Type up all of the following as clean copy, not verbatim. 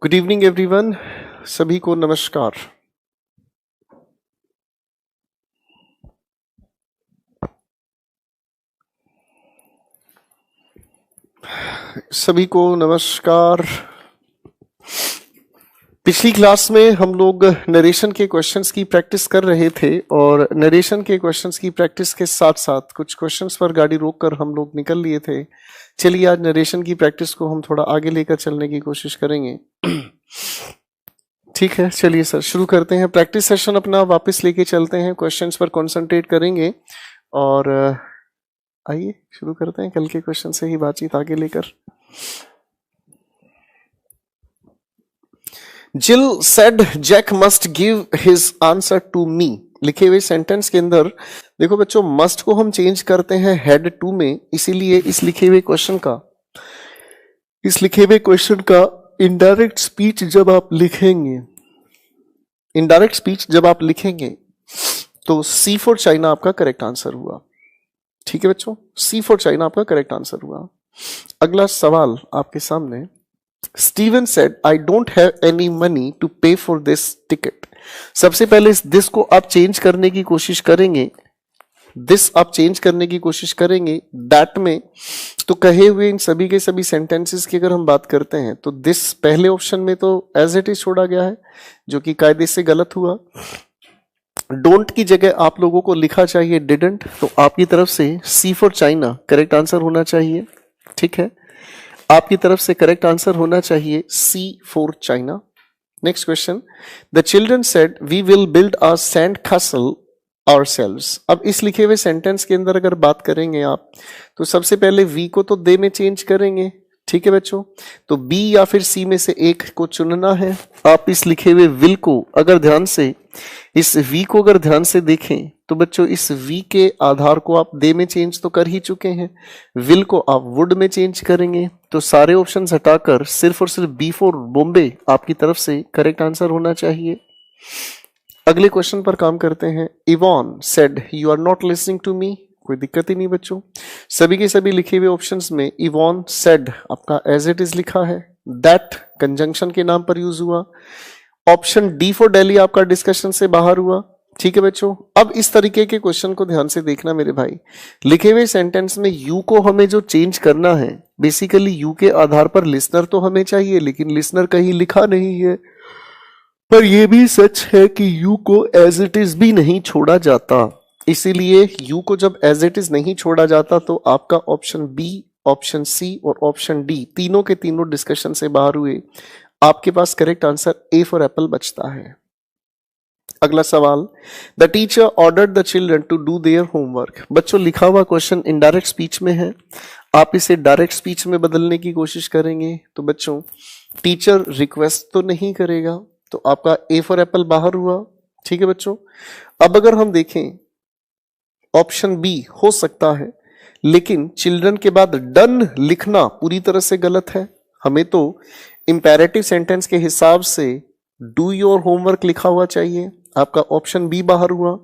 Good evening everyone, सभी को नमस्कार। सभी को नमस्कार। पिछली क्लास में हम लोग नरेशन के क्वेश्चंस की प्रैक्टिस कर रहे थे और नरेशन के क्वेश्चंस की प्रैक्टिस के साथ साथ कुछ क्वेश्चंस पर गाड़ी रोककर हम लोग निकल लिए थे। चलिए आज नरेशन की प्रैक्टिस को हम थोड़ा आगे लेकर चलने की कोशिश करेंगे। ठीक है, चलिए सर शुरू करते हैं। प्रैक्टिस सेशन अपना वापस लेके चलते हैं, क्वेश्चंस पर कंसंट्रेट करेंगे और आइए शुरू करते हैं कल के क्वेश्चन से ही बातचीत आगे लेकर। Jill said Jack must give his answer to me. लिखे हुए सेंटेंस के अंदर देखो बच्चों, मस्ट को हम चेंज करते हैं हेड टू में, इसीलिए इस लिखे हुए क्वेश्चन का इनडायरेक्ट स्पीच जब आप लिखेंगे तो सी फॉर चाइना आपका करेक्ट आंसर हुआ। ठीक है बच्चों, सी फॉर चाइना आपका करेक्ट आंसर हुआ। अगला सवाल आपके सामने। Steven said I don't have any money to pay for this ticket. सबसे पहले इस दिस को आप चेंज करने की कोशिश करेंगे, दैट में तो कहे हुए इन सभी के सभी सेंटेंसेस की अगर हम बात करते हैं तो दिस पहले ऑप्शन में तो एज इट इज छोड़ा गया है, जो कि कायदे से गलत हुआ। डोंट की जगह आप लोगों को लिखा चाहिए डिडंट, तो आपकी तरफ से सी फॉर चाइना करेक्ट आंसर होना चाहिए। ठीक है, आपकी तरफ से करेक्ट आंसर होना चाहिए C for China. Next question. The children said we will build a sand castle ourselves. अब इस लिखे हुए सेंटेंस के अंदर अगर बात करेंगे आप तो सबसे पहले वी को तो दे में चेंज करेंगे। ठीक है बच्चों, तो बी या फिर सी में से एक को चुनना है। आप इस लिखे हुए विल को अगर ध्यान से देखें तो बच्चों इस वी के आधार को आप दे में चेंज तो कर ही चुके हैं, विल को आप वुड में चेंज करेंगे, तो सारे ऑप्शंस हटाकर सिर्फ और सिर्फ बी फॉर बॉम्बे आपकी तरफ से करेक्ट आंसर होना चाहिए। अगले क्वेश्चन पर काम करते हैं। Yvonne said you are not listening to me. कोई दिक्कत ही नहीं बच्चों, सभी के सभी लिखे हुए ऑप्शंस में इवॉन सेड आपका एज इट इज लिखा है, दैट कंजंक्शन के नाम पर यूज हुआ। ऑप्शन डी फॉर दिल्ली आपका डिस्कशन से बाहर हुआ। ठीक है बच्चों, अब इस तरीके के क्वेश्चन को ध्यान से देखना मेरे भाई। लिखे हुए सेंटेंस में यू को हमें जो चेंज करना है, बेसिकली यू के आधार पर लिसनर तो हमें चाहिए, लेकिन लिसनर कहीं लिखा नहीं है। पर यह भी सच है कि यू को एज इट इज भी नहीं छोड़ा जाता, इसीलिए यू को जब एज इट इज नहीं छोड़ा जाता तो आपका ऑप्शन बी, ऑप्शन सी और ऑप्शन डी तीनों के तीनों डिस्कशन से बाहर हुए। आपके पास correct answer A for apple बचता है। अगला सवाल। The teacher ordered the children to do their homework. बच्चों लिखा हुआ क्वेश्चन इनडायरेक्ट स्पीच में है, आप इसे डायरेक्ट स्पीच में बदलने की कोशिश करेंगे तो बच्चों टीचर रिक्वेस्ट तो नहीं करेगा, तो आपका ए फॉर एप्पल बाहर हुआ। ठीक है बच्चों, अब अगर हम देखें ऑप्शन बी हो सकता है, लेकिन चिल्ड्रन के बाद डन लिखना पूरी तरह से गलत है। हमें तो इंपेरेटिव सेंटेंस के हिसाब से डू योर होमवर्क लिखा हुआ चाहिए। आपका ऑप्शन बी बाहर हुआ।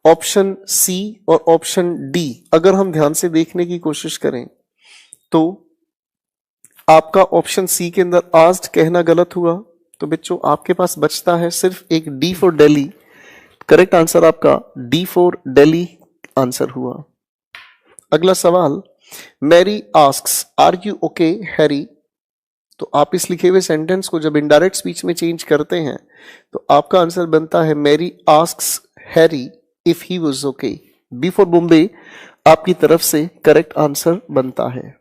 ऑप्शन सी और ऑप्शन डी अगर हम ध्यान से देखने की कोशिश करें तो आपका ऑप्शन सी के अंदर आस्क्ड कहना गलत हुआ, तो बच्चों आपके पास बचता है सिर्फ एक D for Delhi. Correct answer आपका डी फॉर दिल्ली आंसर हुआ। अगला सवाल। Mary asks are you okay Harry. तो आप इस लिखे हुए सेंटेंस को जब इनडायरेक्ट स्पीच में चेंज करते हैं तो आपका आंसर बनता है Mary asks Harry if he was okay. B for Bombay आपकी तरफ से करेक्ट आंसर बनता है।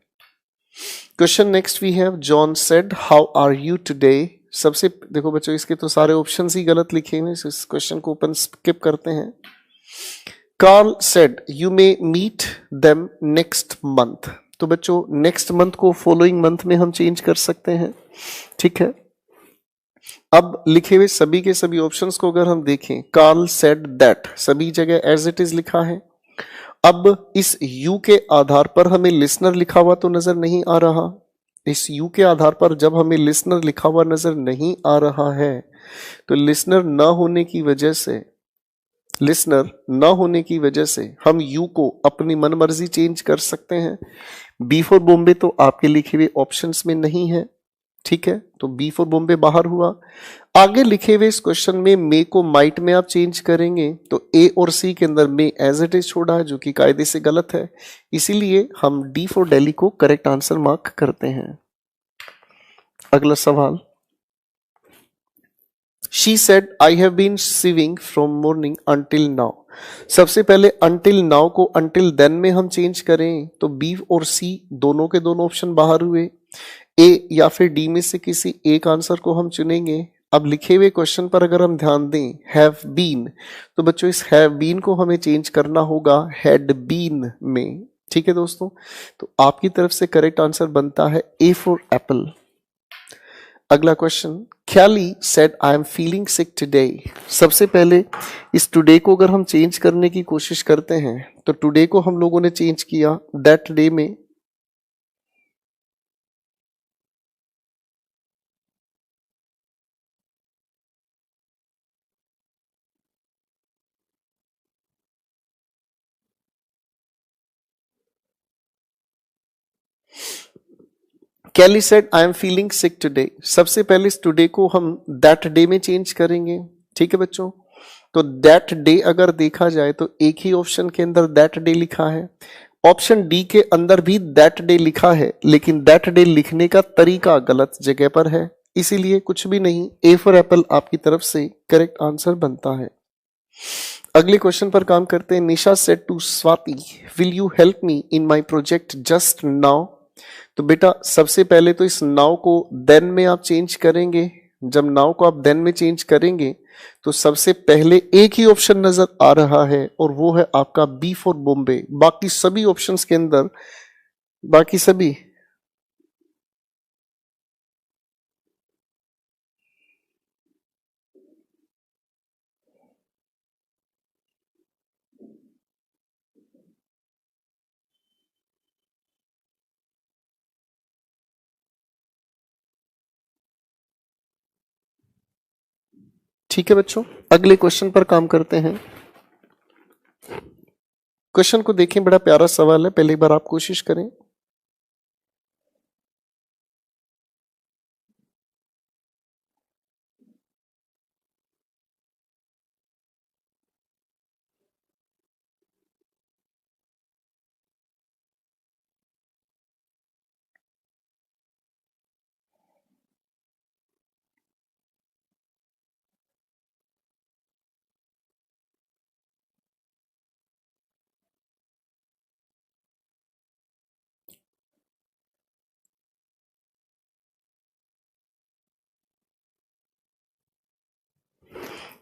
Question next we have. John said how are you today. सबसे देखो बच्चों इसके तो सारे ऑप्शंस ही गलत लिखे हुए, इस क्वेश्चन को ओपन स्किप करते हैं। Karl said you may meet them next month. तो बच्चों नेक्स्ट मंथ को फॉलोइंग मंथ में हम चेंज कर सकते हैं। ठीक है, अब लिखे हुए सभी के सभी ऑप्शंस को अगर हम देखें, कार्ल सेड दैट सभी जगह एज इट इज लिखा है। अब इस यू के आधार पर हमें लिसनर लिखा हुआ तो नजर नहीं आ रहा। इस यू के आधार पर जब हमें लिसनर लिखा हुआ नजर नहीं आ रहा है तो लिसनर न होने की वजह से हम यू को अपनी मनमर्जी चेंज कर सकते हैं। बी फॉर बॉम्बे तो आपके लिखे हुए ऑप्शंस में नहीं है। ठीक है, तो बी फॉर बॉम्बे बाहर हुआ। आगे लिखे हुए इस क्वेश्चन में मे को माइट में आप चेंज करेंगे तो ए और सी के अंदर मे एज इट इज छोड़ा है, जो कि कायदे से गलत है, इसीलिए हम डी फॉर दिल्ली को करेक्ट आंसर मार्क करते हैं। अगला सवाल, she said I have been sewing from morning until now. सबसे पहले अंटिल नाउ को अंटिल देन में हम चेंज करें तो बी और सी दोनों के दोनों ऑप्शन बाहर हुए। ए या फिर डी में से किसी एक आंसर को हम चुनेंगे। अब लिखे हुए क्वेश्चन पर अगर हम ध्यान दें हैव बीन, तो बच्चों इस हैव बीन को हमें चेंज करना होगा हैड बीन में। ठीक है दोस्तों, तो आपकी तरफ से करेक्ट आंसर बनता है ए फॉर एप्पल। अगला question, Khyali said I am feeling sick today. सबसे पहले इस टुडे को अगर हम चेंज करने की कोशिश करते हैं तो टुडे को हम लोगों ने चेंज किया दैट डे में। Kelly said I am feeling sick today. सबसे पहले इस टुडे को हम दैट डे में चेंज करेंगे। ठीक है बच्चों, तो दैट डे अगर देखा जाए तो एक ही ऑप्शन के अंदर दैट डे लिखा है, ऑप्शन डी के अंदर भी दैट डे लिखा है, लेकिन दैट डे लिखने का तरीका गलत जगह पर है, इसीलिए कुछ भी नहीं, ए फॉर एप्पल आपकी तरफ से करेक्ट आंसर बनता है। अगले क्वेश्चन पर काम करते हैं। Nisha said to Swati will you help me in my project just now. तो बेटा सबसे पहले तो इस नाउ को देन में आप चेंज करेंगे। जब नाउ को आप देन में चेंज करेंगे तो सबसे पहले एक ही ऑप्शन नजर आ रहा है और वो है आपका बी फॉर बॉम्बे। बाकी सभी ऑप्शंस के अंदर बाकी सभी ठीक है बच्चों, अगले क्वेश्चन पर काम करते हैं। क्वेश्चन को देखें, बड़ा प्यारा सवाल है, पहले एक बार आप कोशिश करें।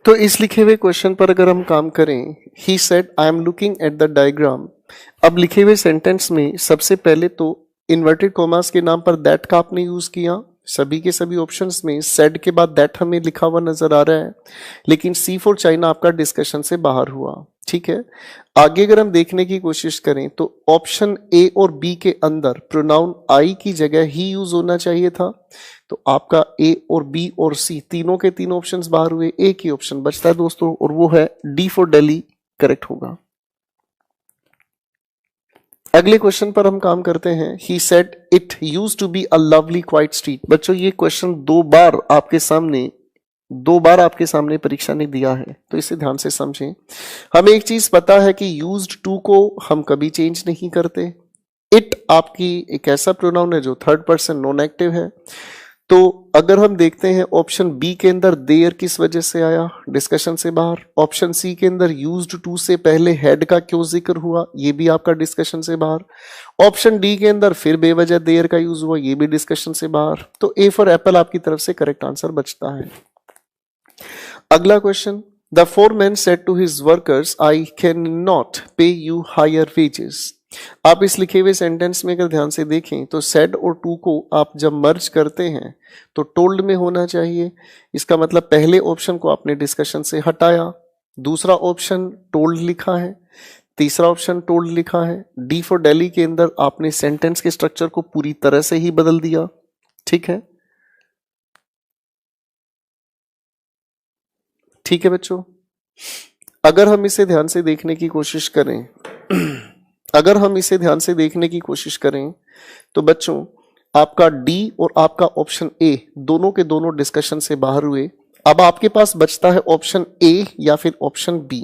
तो इस लिखे हुए क्वेश्चन पर अगर हम काम करें, ही said I am looking at the diagram. अब लिखे हुए सेंटेंस में सबसे पहले तो इन्वर्टेड कॉमास के नाम पर दैट का आपने यूज किया। सभी के सभी ऑप्शंस में सेड के बाद दैट हमें लिखा हुआ नजर आ रहा है, लेकिन सी फॉर चाइना आपका डिस्कशन से बाहर हुआ। ठीक है, आगे अगर हम देखने की कोशिश करें तो ऑप्शन ए और बी के अंदर प्रोनाउन आई की जगह ही यूज होना चाहिए था, तो आपका ए और बी और सी तीनों के तीनों ऑप्शंस बाहर हुए, एक ही ऑप्शन बचता है दोस्तों और वो है डी फॉर दिल्ली करेक्ट होगा। अगले क्वेश्चन पर हम काम करते हैं। He said it used to be a lovely quite street. बच्चों ये क्वेश्चन दो बार आपके सामने परीक्षा ने दिया है, तो इसे ध्यान से समझें। हमें एक चीज पता है कि यूज्ड टू को हम कभी चेंज नहीं करते। इट आपकी एक ऐसा प्रोनाउन है जो थर्ड पर्सन नॉन एक्टिव है। तो अगर हम देखते हैं ऑप्शन बी के अंदर देयर किस वजह से आया, डिस्कशन से बाहर। ऑप्शन सी के अंदर यूज्ड टू से पहले हेड का क्यों जिक्र हुआ, ये भी आपका डिस्कशन से बाहर। ऑप्शन डी के अंदर फिर बेवजह देयर का यूज हुआ, ये भी डिस्कशन से बाहर। तो ए फॉर एप्पल आपकी तरफ से करेक्ट आंसर बचता है। अगला question, the foreman said to his workers I can not पे यू हायर वेजेस। आप इस लिखे हुए सेंटेंस में अगर ध्यान से देखें तो सेड और टू को आप जब मर्ज करते हैं तो टोल्ड में होना चाहिए। इसका मतलब पहले ऑप्शन को आपने डिस्कशन से हटाया, दूसरा ऑप्शन टोल्ड लिखा है, तीसरा ऑप्शन टोल्ड लिखा है। डी फॉर दिल्ली के अंदर आपने सेंटेंस के स्ट्रक्चर को पूरी तरह से ही बदल दिया। ठीक है, ठीक है बच्चों, अगर हम इसे ध्यान से देखने की कोशिश करें तो बच्चों आपका डी और आपका ऑप्शन ए दोनों के दोनों डिस्कशन से बाहर हुए। अब आपके पास बचता है ऑप्शन ए या फिर ऑप्शन बी।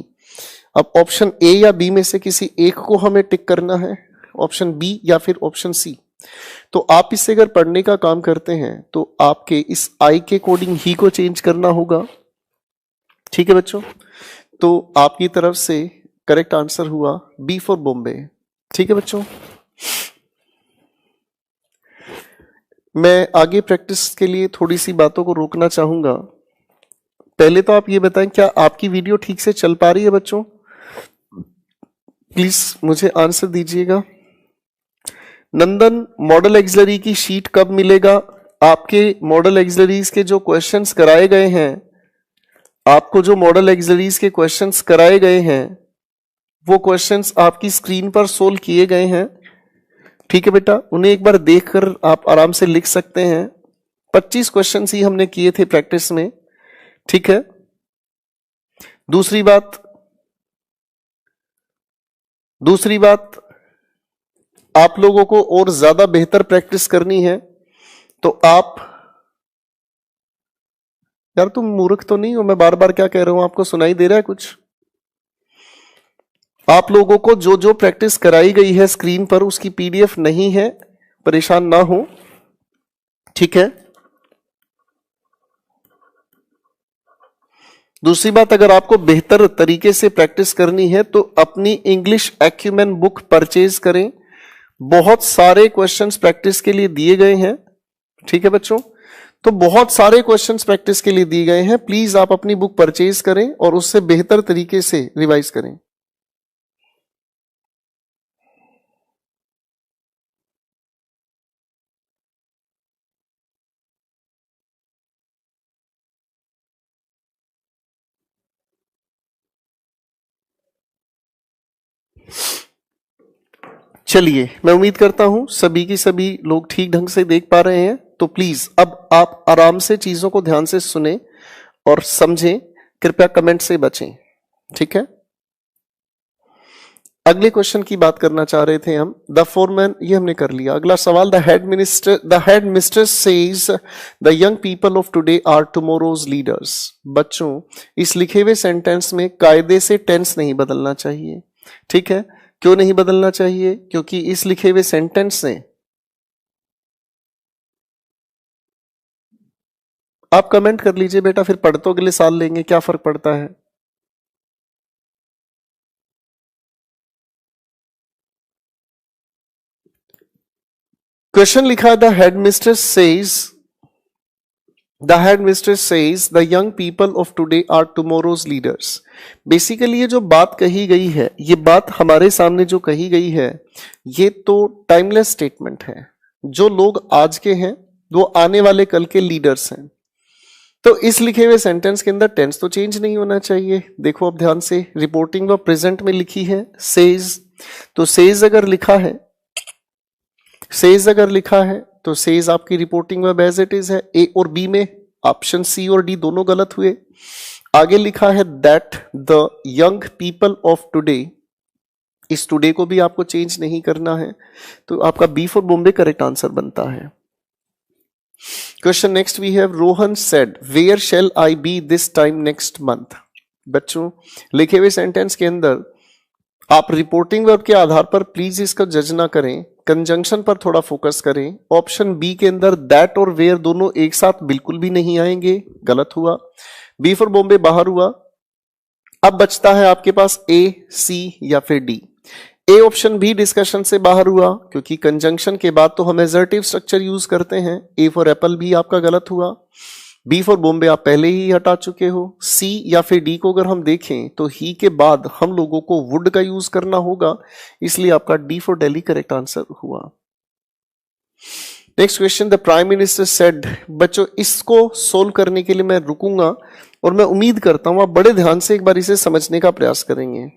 अब ऑप्शन ए या बी में से किसी एक को हमें टिक करना है, ऑप्शन बी या फिर ऑप्शन सी। तो आप इससे अगर पढ़ने का काम करते हैं तो आपके इस आई के कोडिंग ही को चेंज करना होगा। ठीक है बच्चों, तो आपकी तरफ से करेक्ट आंसर हुआ बी फॉर बॉम्बे। ठीक है बच्चों, मैं आगे प्रैक्टिस के लिए थोड़ी सी बातों को रोकना चाहूंगा। पहले तो आप ये बताएं, क्या आपकी वीडियो ठीक से चल पा रही है बच्चों? प्लीज मुझे आंसर दीजिएगा। नंदन, मॉडल एक्सिलरी की शीट कब मिलेगा? आपके मॉडल एक्सिलरीज के जो क्वेश्चंस कराए गए हैं, आपको जो मॉडल एक्सिलरीज के क्वेश्चंस कराए गए हैं वो क्वेश्चंस आपकी स्क्रीन पर सोल्व किए गए हैं। ठीक है बेटा, उन्हें एक बार देखकर आप आराम से लिख सकते हैं। 25 क्वेश्चंस ही हमने किए थे प्रैक्टिस में। ठीक है, दूसरी बात आप लोगों को और ज्यादा बेहतर प्रैक्टिस करनी है तो आप, यार तुम मूर्ख तो नहीं हो? मैं बार बार क्या कह रहा हूं, आपको सुनाई दे रहा है कुछ? आप लोगों को जो जो प्रैक्टिस कराई गई है स्क्रीन पर उसकी पीडीएफ नहीं है, परेशान ना हो। ठीक है, दूसरी बात, अगर आपको बेहतर तरीके से प्रैक्टिस करनी है तो अपनी इंग्लिश एक्यूमेन बुक परचेज करें। बहुत सारे क्वेश्चंस प्रैक्टिस के लिए दिए गए हैं। ठीक है बच्चों, तो बहुत सारे क्वेश्चंस प्रैक्टिस के लिए दिए गए हैं। प्लीज आप अपनी बुक परचेज करें और उससे बेहतर तरीके से रिवाइज करें। चलिए, मैं उम्मीद करता हूं सभी की सभी लोग ठीक ढंग से देख पा रहे हैं। तो प्लीज अब आप आराम से चीजों को ध्यान से सुने और समझें। कृपया कमेंट से बचें। ठीक है, अगले क्वेश्चन की बात करना चाह रहे थे हम। द फोरमैन, ये हमने कर लिया। अगला सवाल, the head mister says the young people of today are tomorrow's leaders. बच्चों, इस लिखे हुए सेंटेंस में कायदे से टेंस नहीं बदलना चाहिए। ठीक है, क्यों नहीं बदलना चाहिए? क्योंकि इस लिखे हुए सेंटेंस से आप कमेंट कर लीजिए बेटा, फिर पढ़ तो अगले साल लेंगे, क्या फर्क पड़ता है। क्वेश्चन लिखा, the head mister says the young people of today are tomorrow's leaders. Basically ये जो बात कही गई है, ये बात हमारे सामने जो कही गई है, ये तो टाइमलेस स्टेटमेंट है। जो लोग आज के हैं वो आने वाले कल के लीडर्स हैं। तो इस लिखे हुए सेंटेंस के अंदर टेंस तो चेंज नहीं होना चाहिए। देखो अब ध्यान से, रिपोर्टिंग व प्रेजेंट में लिखी है सेज, तो सेज अगर लिखा है, तो सेज आपकी reporting verb as it is है। ए और बी में ऑप्शन सी और डी दोनों गलत हुए। आगे लिखा है that the young people of today, इस टुडे को भी आपको चेंज नहीं करना है, तो आपका B for Bombay correct answer बनता है। Question next we have, Rohan said where shall I be this time next month. बच्चों, लिखे हुए सेंटेंस के अंदर आप रिपोर्टिंग वर्ब के आधार पर प्लीज इसका जज ना करें, कंजंक्शन पर थोड़ा फोकस करें। ऑप्शन बी के अंदर दैट और वेयर दोनों एक साथ बिल्कुल भी नहीं आएंगे, गलत हुआ। बी फॉर बॉम्बे बाहर हुआ। अब बचता है आपके पास ए, सी या फिर डी। ए ऑप्शन भी डिस्कशन से बाहर हुआ क्योंकि कंजंक्शन के बाद तो हम एजर्टिव स्ट्रक्चर यूज करते हैं। ए फॉर एप्पल भी आपका गलत हुआ। बी फॉर बॉम्बे आप पहले ही हटा चुके हो। सी या फिर डी को अगर हम देखें तो ही के बाद हम लोगों को वुड का यूज करना होगा, इसलिए आपका D for Delhi correct answer हुआ। Next question, the prime minister said. बच्चों, इसको सोल्व करने के लिए मैं रुकूंगा और मैं उम्मीद करता हूं आप बड़े ध्यान से एक बार इसे समझने का प्रयास करेंगे।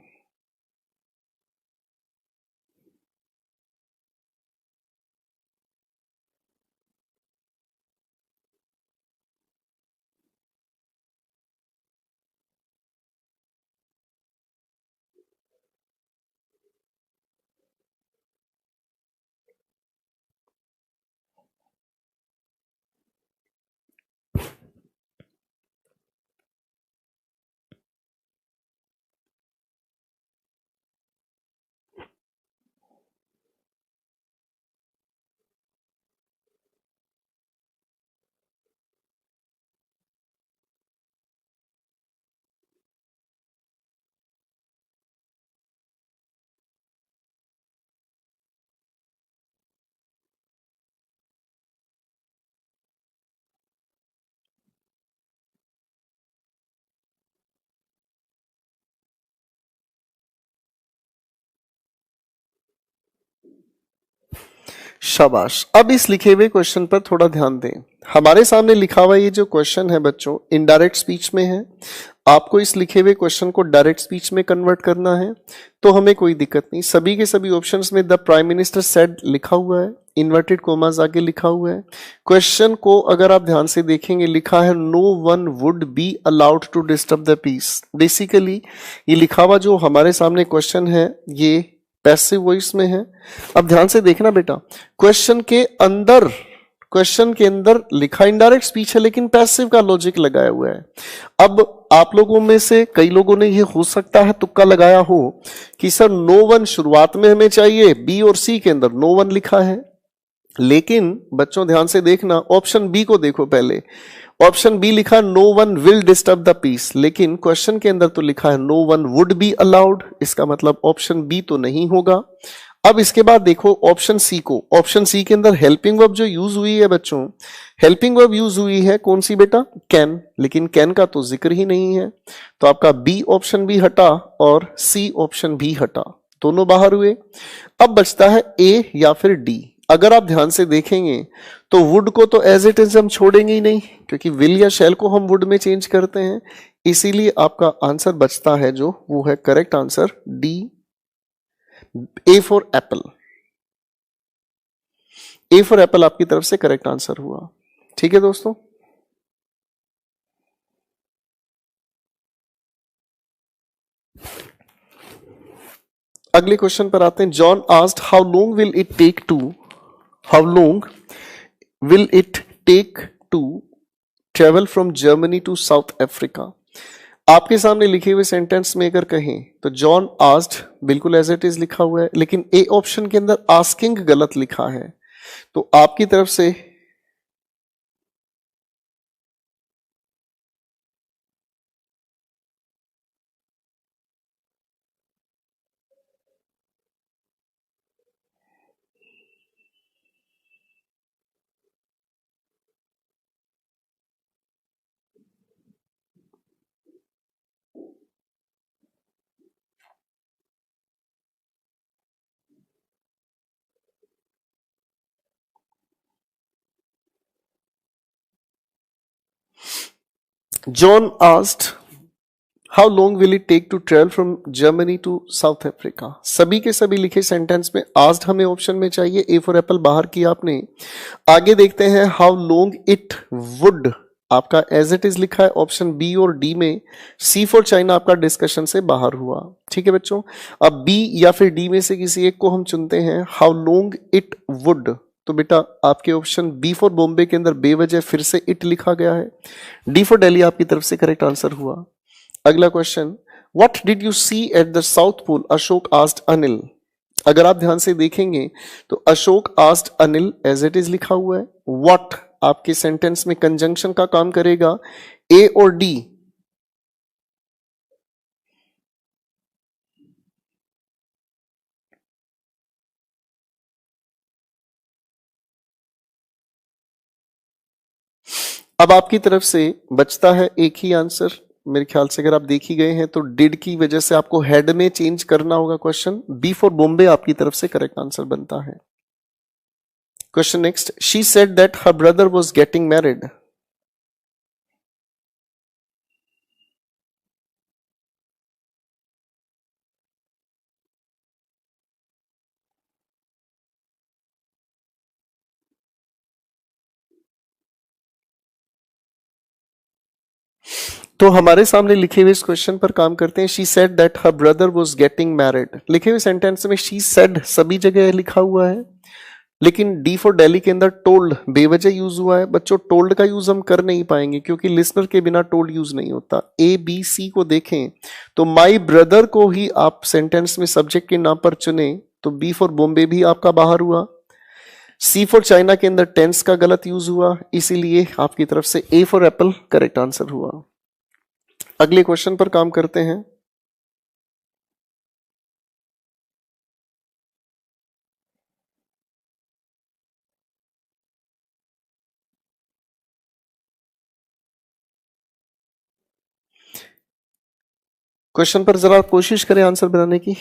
शाबाश। अब इस लिखे हुए क्वेश्चन पर थोड़ा ध्यान दें। हमारे सामने लिखा हुआ ये जो क्वेश्चन है बच्चों, इनडायरेक्ट स्पीच में है। आपको इस लिखे हुए क्वेश्चन को डायरेक्ट स्पीच में कन्वर्ट करना है, तो हमें कोई दिक्कत नहीं। सभी के सभी ऑप्शंस में द प्राइम मिनिस्टर सेड लिखा हुआ है, इन्वर्टेड कोमास आगे लिखा हुआ है। क्वेश्चन को अगर आप ध्यान से देखेंगे, लिखा है no one would be allowed to disturb the peace. Basically ये लिखा हुआ जो हमारे सामने क्वेश्चन है ये पैसिव वॉइस में है। अब ध्यान से देखना बेटा, क्वेश्चन के अंदर लिखा इनडायरेक्ट स्पीच है, लेकिन पैसिव का लॉजिक लगाया हुआ है। अब आप लोगों में से कई लोगों ने ये हो सकता है तुक्का लगाया हो कि सर नो वन शुरुआत में हमें चाहिए, बी और सी के अंदर नो वन लिखा है। लेकिन बच्चों ध्यान से देखना, ऑप्शन बी को देखो पहले। ऑप्शन बी लिखा no one will disturb the peace, लेकिन क्वेश्चन के अंदर तो लिखा है no one would be allowed. इसका मतलब ऑप्शन बी तो नहीं होगा। अब इसके बाद देखो ऑप्शन सी को। ऑप्शन सी के अंदर हेल्पिंग वर्ब जो यूज हुई है बच्चों, हेल्पिंग वर्ब यूज हुई है कौन सी बेटा, कैन, लेकिन कैन का तो जिक्र ही नहीं है। तो आपका बी ऑप्शन भी हटा और सी ऑप्शन भी हटा, दोनों बाहर हुए। अब बचता है ए या फिर डी। अगर आप ध्यान से देखेंगे तो वुड को तो एज इट इज हम छोड़ेंगे ही नहीं, क्योंकि विल या शैल को हम वुड में चेंज करते हैं। इसीलिए आपका आंसर बचता है जो वो है correct answer D, A for apple. A for Apple आपकी तरफ से करेक्ट आंसर हुआ। ठीक है दोस्तों, अगले क्वेश्चन पर आते हैं। John asked how long will it take to travel from Germany to South Africa. आपके सामने लिखे हुए सेंटेंस में अगर कहें तो जॉन आस्क्ड बिल्कुल एज इट इज लिखा हुआ है, लेकिन ए ऑप्शन के अंदर आस्किंग गलत लिखा है। तो आपकी तरफ से John asked how long will it take to travel from Germany to South Africa. सभी के सभी लिखे सेंटेंस में आस्क्ड हमें ऑप्शन में चाहिए, ए फॉर एप्पल बाहर किया आपने। आगे देखते हैं हाउ लॉन्ग इट वुड, आपका एज इट इज लिखा है ऑप्शन बी और डी में। सी फॉर चाइना आपका डिस्कशन से बाहर हुआ। ठीक है बच्चों, अब बी या फिर डी में से किसी एक को हम चुनते हैं। हाउ लॉन्ग इट वुड, तो बेटा आपके ऑप्शन बी फॉर बॉम्बे के अंदर बेवजह फिर से इट लिखा गया है। डी फॉर दिल्ली आपकी तरफ से करेक्ट आंसर हुआ। अगला question, what did you see at the South Pole, Ashok asked Anil. अगर आप ध्यान से देखेंगे तो Ashok asked Anil as it is लिखा हुआ है। व्हाट आपके सेंटेंस में कंजंक्शन का काम करेगा, ए और डी। अब आपकी तरफ से बचता है एक ही आंसर। मेरे ख्याल से अगर आप देख ही गए हैं तो डिड की वजह से आपको हेड में चेंज करना होगा क्वेश्चन। बी फॉर बॉम्बे आपकी तरफ से करेक्ट आंसर बनता है। Question next, she said that her brother was getting married. तो हमारे सामने लिखे हुए इस क्वेश्चन पर काम करते हैं। She said that her brother was getting married, लिखे हुए सेंटेंस में शी सेड सभी जगह लिखा हुआ है, लेकिन डी फॉर दिल्ली के अंदर टोल्ड बेवजह यूज हुआ है। बच्चों टोल्ड का यूज हम कर नहीं पाएंगे क्योंकि लिसनर के बिना टोल्ड यूज नहीं होता। ए बी सी को देखें तो माई ब्रदर को ही आप सेंटेंस में सब्जेक्ट के नाम पर चुने तो बी फॉर बॉम्बे भी आपका बाहर हुआ। सी फॉर चाइना के अंदर टेंस का गलत यूज हुआ, इसीलिए आपकी तरफ से ए फॉर एप्पल करेक्ट आंसर हुआ। अगले क्वेश्चन पर काम करते हैं। क्वेश्चन पर जरा कोशिश करें आंसर बनाने की।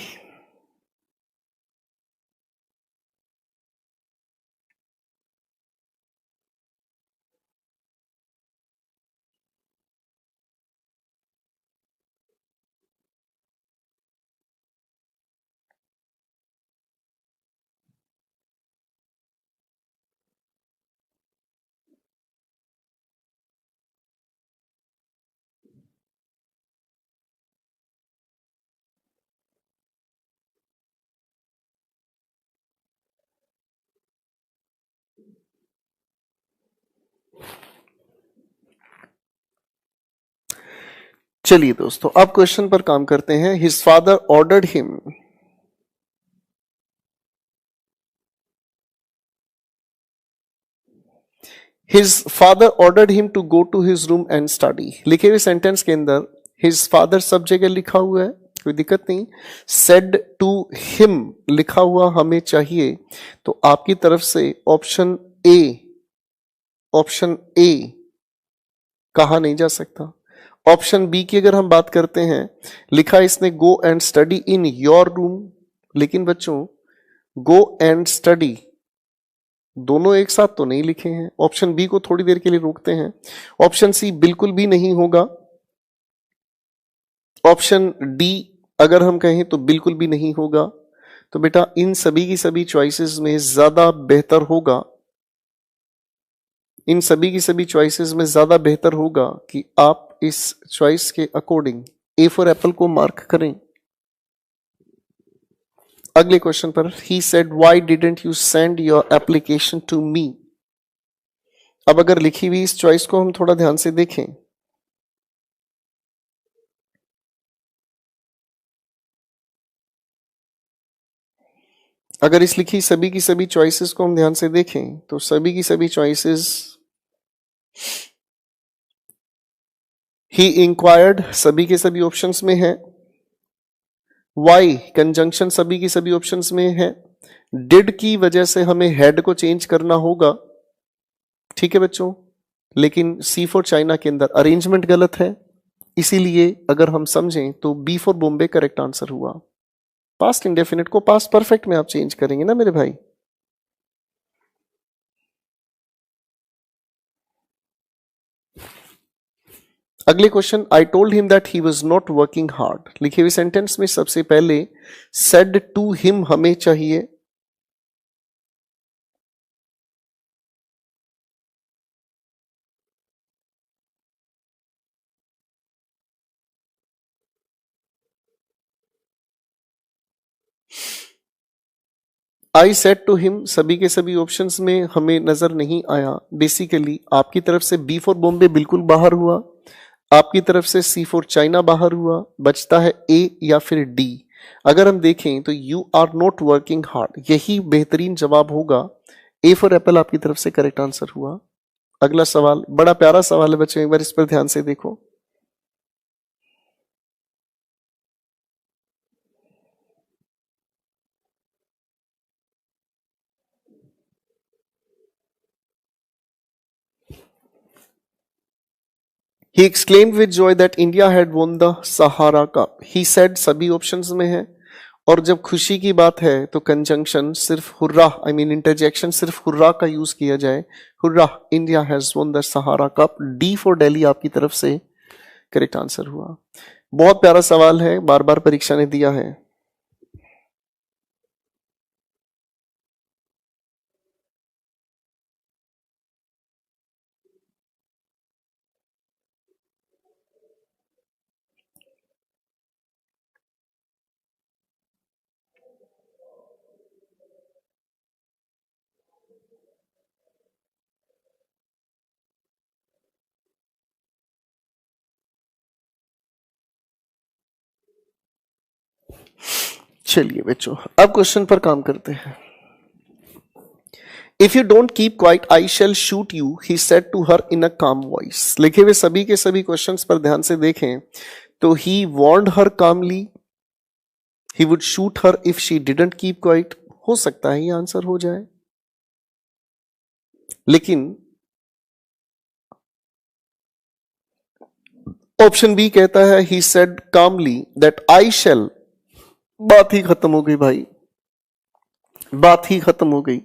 चलिए दोस्तों, अब क्वेश्चन पर काम करते हैं। His father ordered him, his father ordered him to go to his room and study. लिखे हुए सेंटेंस के अंदर हिज फादर सब जगह लिखा हुआ है, कोई दिक्कत नहीं। सेड टू हिम लिखा हुआ हमें चाहिए, तो आपकी तरफ से ऑप्शन ए कहा नहीं जा सकता। ऑप्शन बी की अगर हम बात करते हैं, लिखा इसने go and study in your room, लेकिन बच्चों गो एंड स्टडी दोनों एक साथ तो नहीं लिखे हैं। ऑप्शन बी को थोड़ी देर के लिए रोकते हैं। ऑप्शन सी बिल्कुल भी नहीं होगा। ऑप्शन डी अगर हम कहें तो बिल्कुल भी नहीं होगा। तो बेटा इन सभी की सभी चॉइसेस में ज्यादा बेहतर होगा, इन सभी की सभी चॉइसेस में ज्यादा बेहतर होगा कि आप इस चॉइस के अकॉर्डिंग ए फॉर एप्पल को मार्क करें। अगले क्वेश्चन पर, he said why didn't you send your application to me. अब अगर लिखी हुई इस चॉइस को हम थोड़ा ध्यान से देखें, अगर इस लिखी सभी की सभी चॉइसेस को हम ध्यान से देखें तो सभी की सभी चॉइसेस, ही इंक्वायर्ड सभी के सभी ऑप्शंस में है, वाई कंजंक्शन सभी की सभी ऑप्शंस में है, डिड की वजह से हमें हेड को चेंज करना होगा, ठीक है बच्चों, लेकिन सी फॉर चाइना के अंदर अरेंजमेंट गलत है, इसीलिए अगर हम समझें तो B for Bombay correct answer हुआ। पास्ट इंडेफिनिट को पास्ट परफेक्ट में आप चेंज करेंगे ना मेरे भाई। अगले question, I told him that he was not working hard. लिखे हुए सेंटेंस में सबसे पहले सेड टू हिम हमें चाहिए, आई सेड टू हिम सभी के सभी ऑप्शंस में हमें नजर नहीं आया। बेसिकली आपकी तरफ से बी फॉर बॉम्बे बिल्कुल बाहर हुआ, आपकी तरफ से सी फॉर चाइना बाहर हुआ, बचता है ए या फिर डी। अगर हम देखें तो you are not working hard, यही बेहतरीन जवाब होगा। ए फॉर एप्पल आपकी तरफ से करेक्ट आंसर हुआ। अगला सवाल बड़ा प्यारा सवाल है बच्चों, एक बार इस पर ध्यान से देखो। He exclaimed with joy that India had won the Sahara Cup. He said सभी ऑप्शंस में है, और जब खुशी की बात है तो कंजंक्शन सिर्फ हुर्रा, आई मीन इंटरजेक्शन सिर्फ हुर्रा का यूज किया जाए। Hurrah, India has won the Sahara cup. D for Delhi आपकी तरफ से करेक्ट आंसर हुआ। बहुत प्यारा सवाल है, बार बार परीक्षा ने दिया है। चलिए बच्चों, अब क्वेश्चन पर काम करते हैं। If you don't keep quiet I shall shoot you, he said to her in a calm voice. लिखे हुए सभी के सभी क्वेश्चंस पर ध्यान से देखें तो he warned her calmly, he would shoot her if she didn't keep quiet. हो सकता है ये आंसर हो जाए, लेकिन ऑप्शन बी कहता है he said calmly that I shall. बात ही खत्म हो गई भाई, बात ही खत्म हो गई।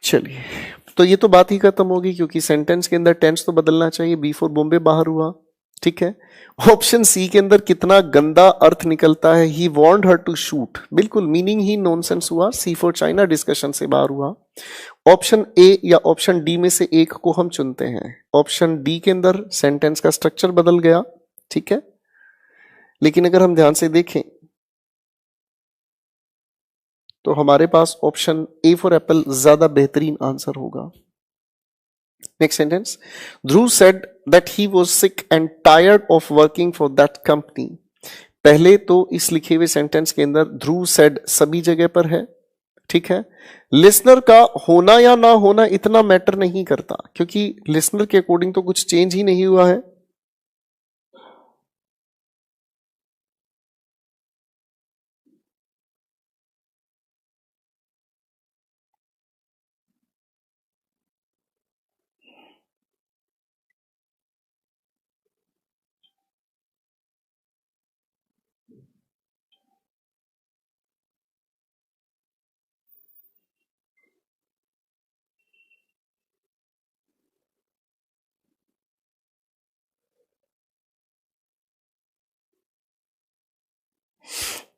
चलिए, तो ये तो बात ही खत्म होगी, क्योंकि सेंटेंस के अंदर टेंस तो बदलना चाहिए। बी फॉर बॉम्बे बाहर हुआ, ठीक है। ऑप्शन सी के अंदर कितना गंदा अर्थ निकलता है, he want her to shoot, बिल्कुल मीनिंग ही नॉनसेंस हुआ। सी फॉर चाइना डिस्कशन से बाहर हुआ। ऑप्शन ए या ऑप्शन डी में से एक को हम चुनते हैं। ऑप्शन डी के अंदर सेंटेंस का स्ट्रक्चर बदल गया, ठीक है, लेकिन अगर हम ध्यान से देखें तो हमारे पास ऑप्शन ए फॉर एप्पल ज्यादा बेहतरीन आंसर होगा। Next sentence, Dhruv said that he was sick and tired of working for that company. पहले तो इस लिखे हुए सेंटेंस के अंदर ध्रुव सेड सभी जगह पर है, ठीक है। लिसनर का होना या ना होना इतना मैटर नहीं करता, क्योंकि लिसनर के अकॉर्डिंग तो कुछ चेंज ही नहीं हुआ है।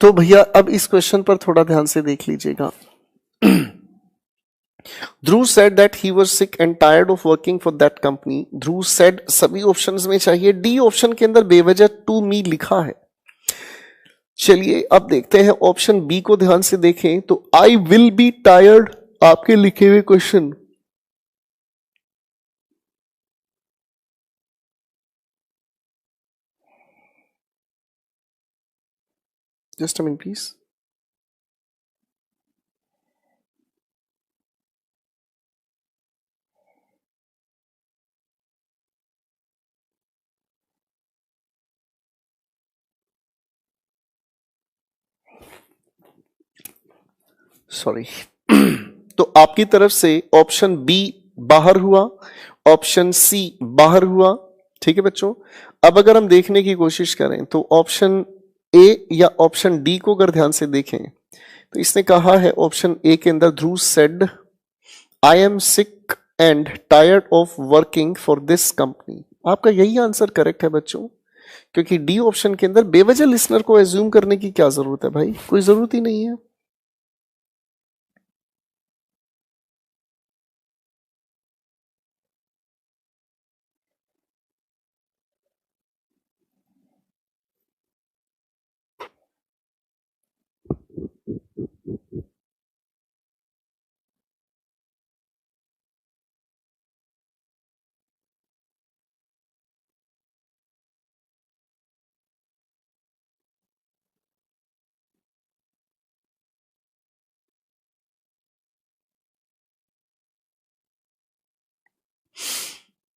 तो भैया अब इस क्वेश्चन पर थोड़ा ध्यान से देख लीजिएगा। Dhruv said that he was sick and tired of working for that company. Dhruv said सभी ऑप्शंस में चाहिए, डी ऑप्शन के अंदर बेवजह टू मी लिखा है। चलिए अब देखते हैं ऑप्शन बी को ध्यान से देखें तो आई विल बी टायर्ड आपके लिखे हुए question, just a minute please. Sorry. तो आपकी तरफ से ऑप्शन बी बाहर हुआ, ऑप्शन सी बाहर हुआ, ठीक है बच्चों। अब अगर हम देखने की कोशिश करें तो ऑप्शन ए या ऑप्शन डी को अगर ध्यान से देखें तो इसने कहा है ऑप्शन ए के अंदर Dhruv said I am sick and tired of working for this company. आपका यही आंसर करेक्ट है बच्चों, क्योंकि डी ऑप्शन के अंदर बेवजह लिसनर को एज्यूम करने की क्या जरूरत है भाई, कोई जरूरत ही नहीं है।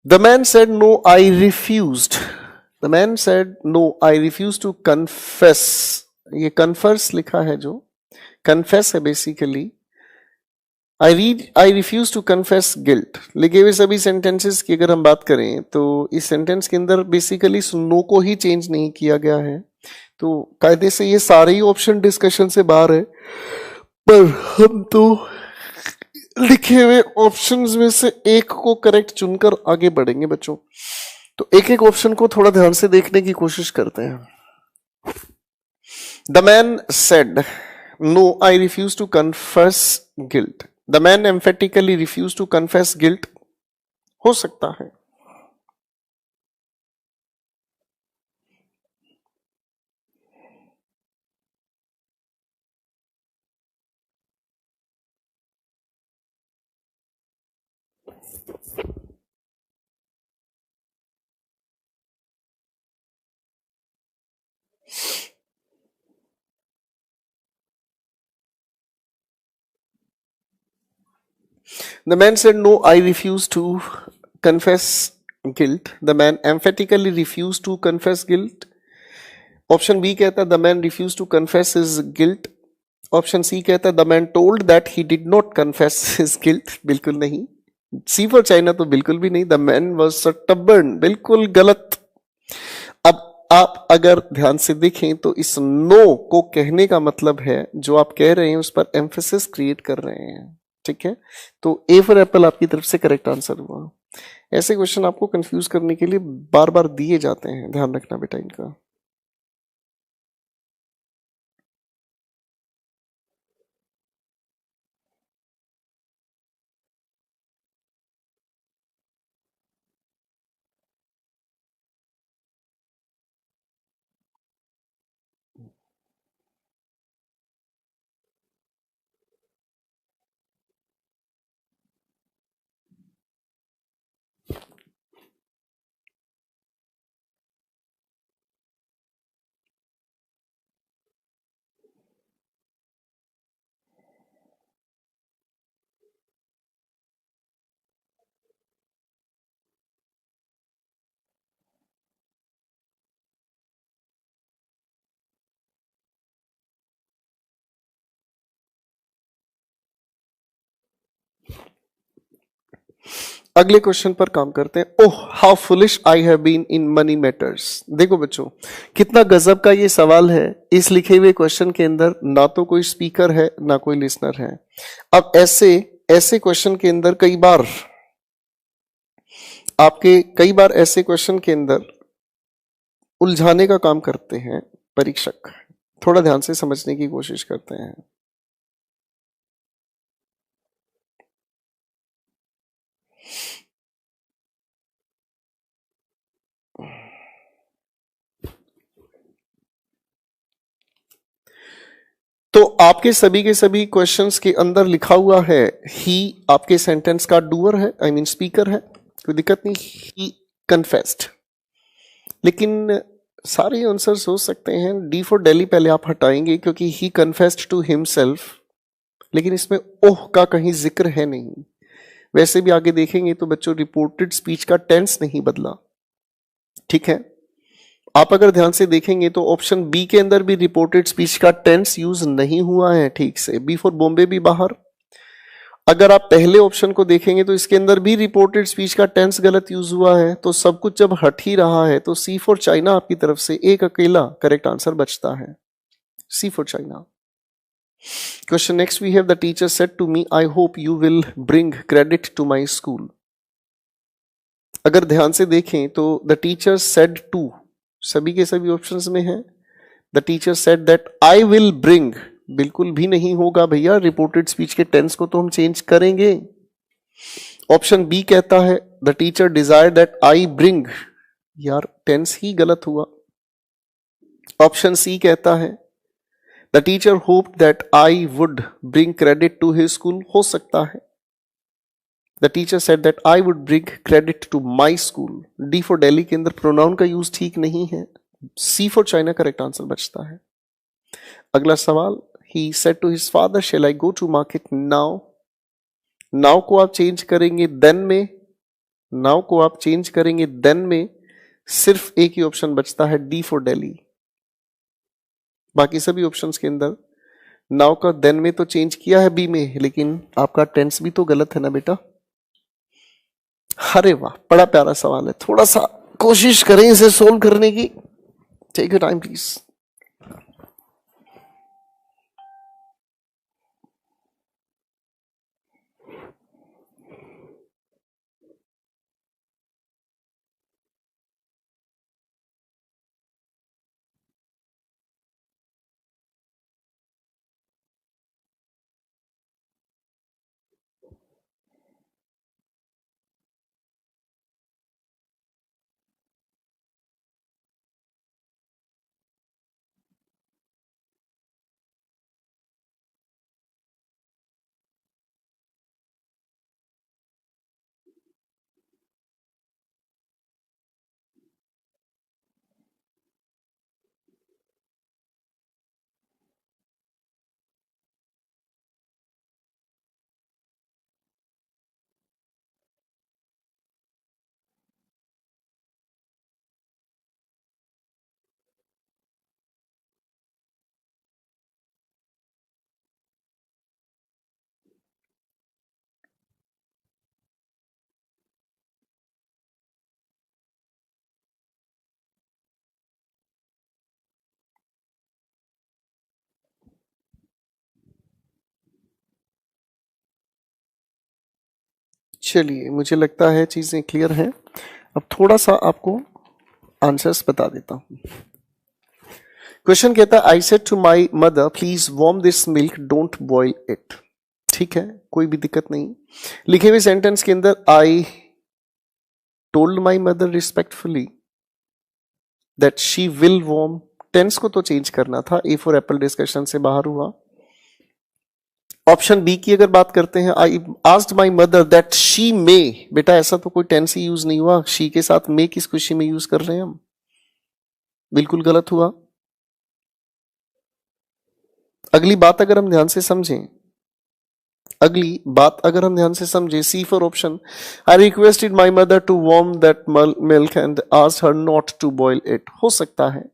The man said, No, I refused. The man said, No, I refuse to confess. ये कन्फर्स लिखा है जो कन्फेस है basically. I refuse to confess guilt. लिखे हुए सभी सेंटेंसेस की अगर हम बात करें तो इस सेंटेंस के अंदर बेसिकली नो को ही चेंज नहीं किया गया है, तो कायदे से ये सारे ही ऑप्शन डिस्कशन से बाहर है। पर हम तो लिखे हुए ऑप्शंस में से एक को करेक्ट चुनकर आगे बढ़ेंगे बच्चों। तो एक एक ऑप्शन को थोड़ा ध्यान से देखने की कोशिश करते हैं। The man said no I refuse to confess guilt. The man emphatically refuse to confess guilt हो सकता है। The man said, No, I refuse to confess guilt. The man emphatically refused to confess guilt. Option B कहता है the man refuse to confess his guilt. Option C कहता है the man told that he did not confess his guilt. बिल्कुल नहीं। सी for China तो बिल्कुल भी नहीं। द मैन वाज स्टबर्न, बिल्कुल गलत। अब आप अगर ध्यान से देखें तो इस नो को कहने का मतलब है जो आप कह रहे हैं उस पर एम्फेसिस क्रिएट कर रहे हैं, ठीक है। तो ए फॉर एप्पल आपकी तरफ से करेक्ट आंसर हुआ। ऐसे क्वेश्चन आपको कंफ्यूज करने के लिए बार बार दिए जाते हैं, ध्यान रखना बेटा इनका। अगले क्वेश्चन पर काम करते हैं। Oh how foolish I have been in money matters. देखो बच्चों, कितना गजब का ये सवाल है। इस लिखे हुए क्वेश्चन के अंदर ना तो कोई स्पीकर है ना कोई लिसनर है। अब ऐसे ऐसे क्वेश्चन के अंदर कई बार ऐसे क्वेश्चन के अंदर उलझाने का काम करते हैं परीक्षक। थोड़ा ध्यान से समझने की कोशिश करते हैं। तो आपके सभी के सभी क्वेश्चंस के अंदर लिखा हुआ है ही आपके सेंटेंस का डूअर है, आई मीन स्पीकर है, कोई दिक्कत नहीं। ही कन्फेस्ड, लेकिन सारे आंसर्स हो सकते हैं। डी फॉर दिल्ली पहले आप हटाएंगे क्योंकि ही कन्फेस्ड टू हिमसेल्फ, लेकिन इसमें ओह का कहीं जिक्र है नहीं। वैसे भी आगे देखेंगे तो बच्चों रिपोर्टेड स्पीच का टेंस नहीं बदला, ठीक है। आप अगर ध्यान से देखेंगे तो ऑप्शन बी के अंदर भी रिपोर्टेड स्पीच का टेंस यूज नहीं हुआ है ठीक से। बी फॉर बॉम्बे भी बाहर। अगर आप पहले ऑप्शन को देखेंगे तो इसके अंदर भी रिपोर्टेड स्पीच का टेंस गलत यूज हुआ है। तो सब कुछ जब हट ही रहा है तो सी फॉर चाइना आपकी तरफ से एक अकेला करेक्ट आंसर बचता है, C for China. Question next we have the teacher said to me I hope you will bring credit to my school. अगर ध्यान से देखें तो द टीचर सेड टू सभी के सभी ऑप्शंस में है। The teacher said that I will bring बिल्कुल भी नहीं होगा भैया, रिपोर्टेड स्पीच के टेंस को तो हम चेंज करेंगे। ऑप्शन बी कहता है the teacher desire that I bring, यार टेंस ही गलत हुआ। ऑप्शन सी कहता है the teacher hope that I would bring credit to his school, हो सकता है the teacher said that I would bring credit to my school. D for Delhi के अंदर प्रोनाउन का यूज ठीक नहीं है, C for China correct answer बचता है। अगला सवाल, he said to his father shell I go to market now. Now को आप चेंज करेंगे देन में, नाउ को आप चेंज करेंगे देन में, सिर्फ एक ही ऑप्शन बचता है डी फॉर दिल्ली। बाकी सभी ऑप्शंस के अंदर नाउ का देन में तो चेंज किया है बी में, लेकिन आपका टेंस भी तो गलत है ना बेटा। अरे वाह, बड़ा प्यारा सवाल है। थोड़ा सा कोशिश करें इसे सोल्व करने की। Take your time please. चलिए, मुझे लगता है चीजें क्लियर हैं। अब थोड़ा सा आपको आंसर्स बता देता हूं। क्वेश्चन कहता है I said to my mother please warm this milk don't boil it. ठीक है, कोई भी दिक्कत नहीं। लिखे हुए सेंटेंस के अंदर I told my mother respectfully that she will warm, tense को तो चेंज करना था। ए फॉर एप्पल डिस्कशन से बाहर हुआ। ऑप्शन बी की अगर बात करते हैं, I asked my mother that she may, बेटा ऐसा तो कोई टेंस ही यूज नहीं हुआ। शी के साथ मे किस खुशी में यूज कर रहे हैं हम, बिल्कुल गलत हुआ। अगली बात अगर हम ध्यान से समझें, C for option, I requested my mother to warm that milk and asked her not to boil it, हो सकता है।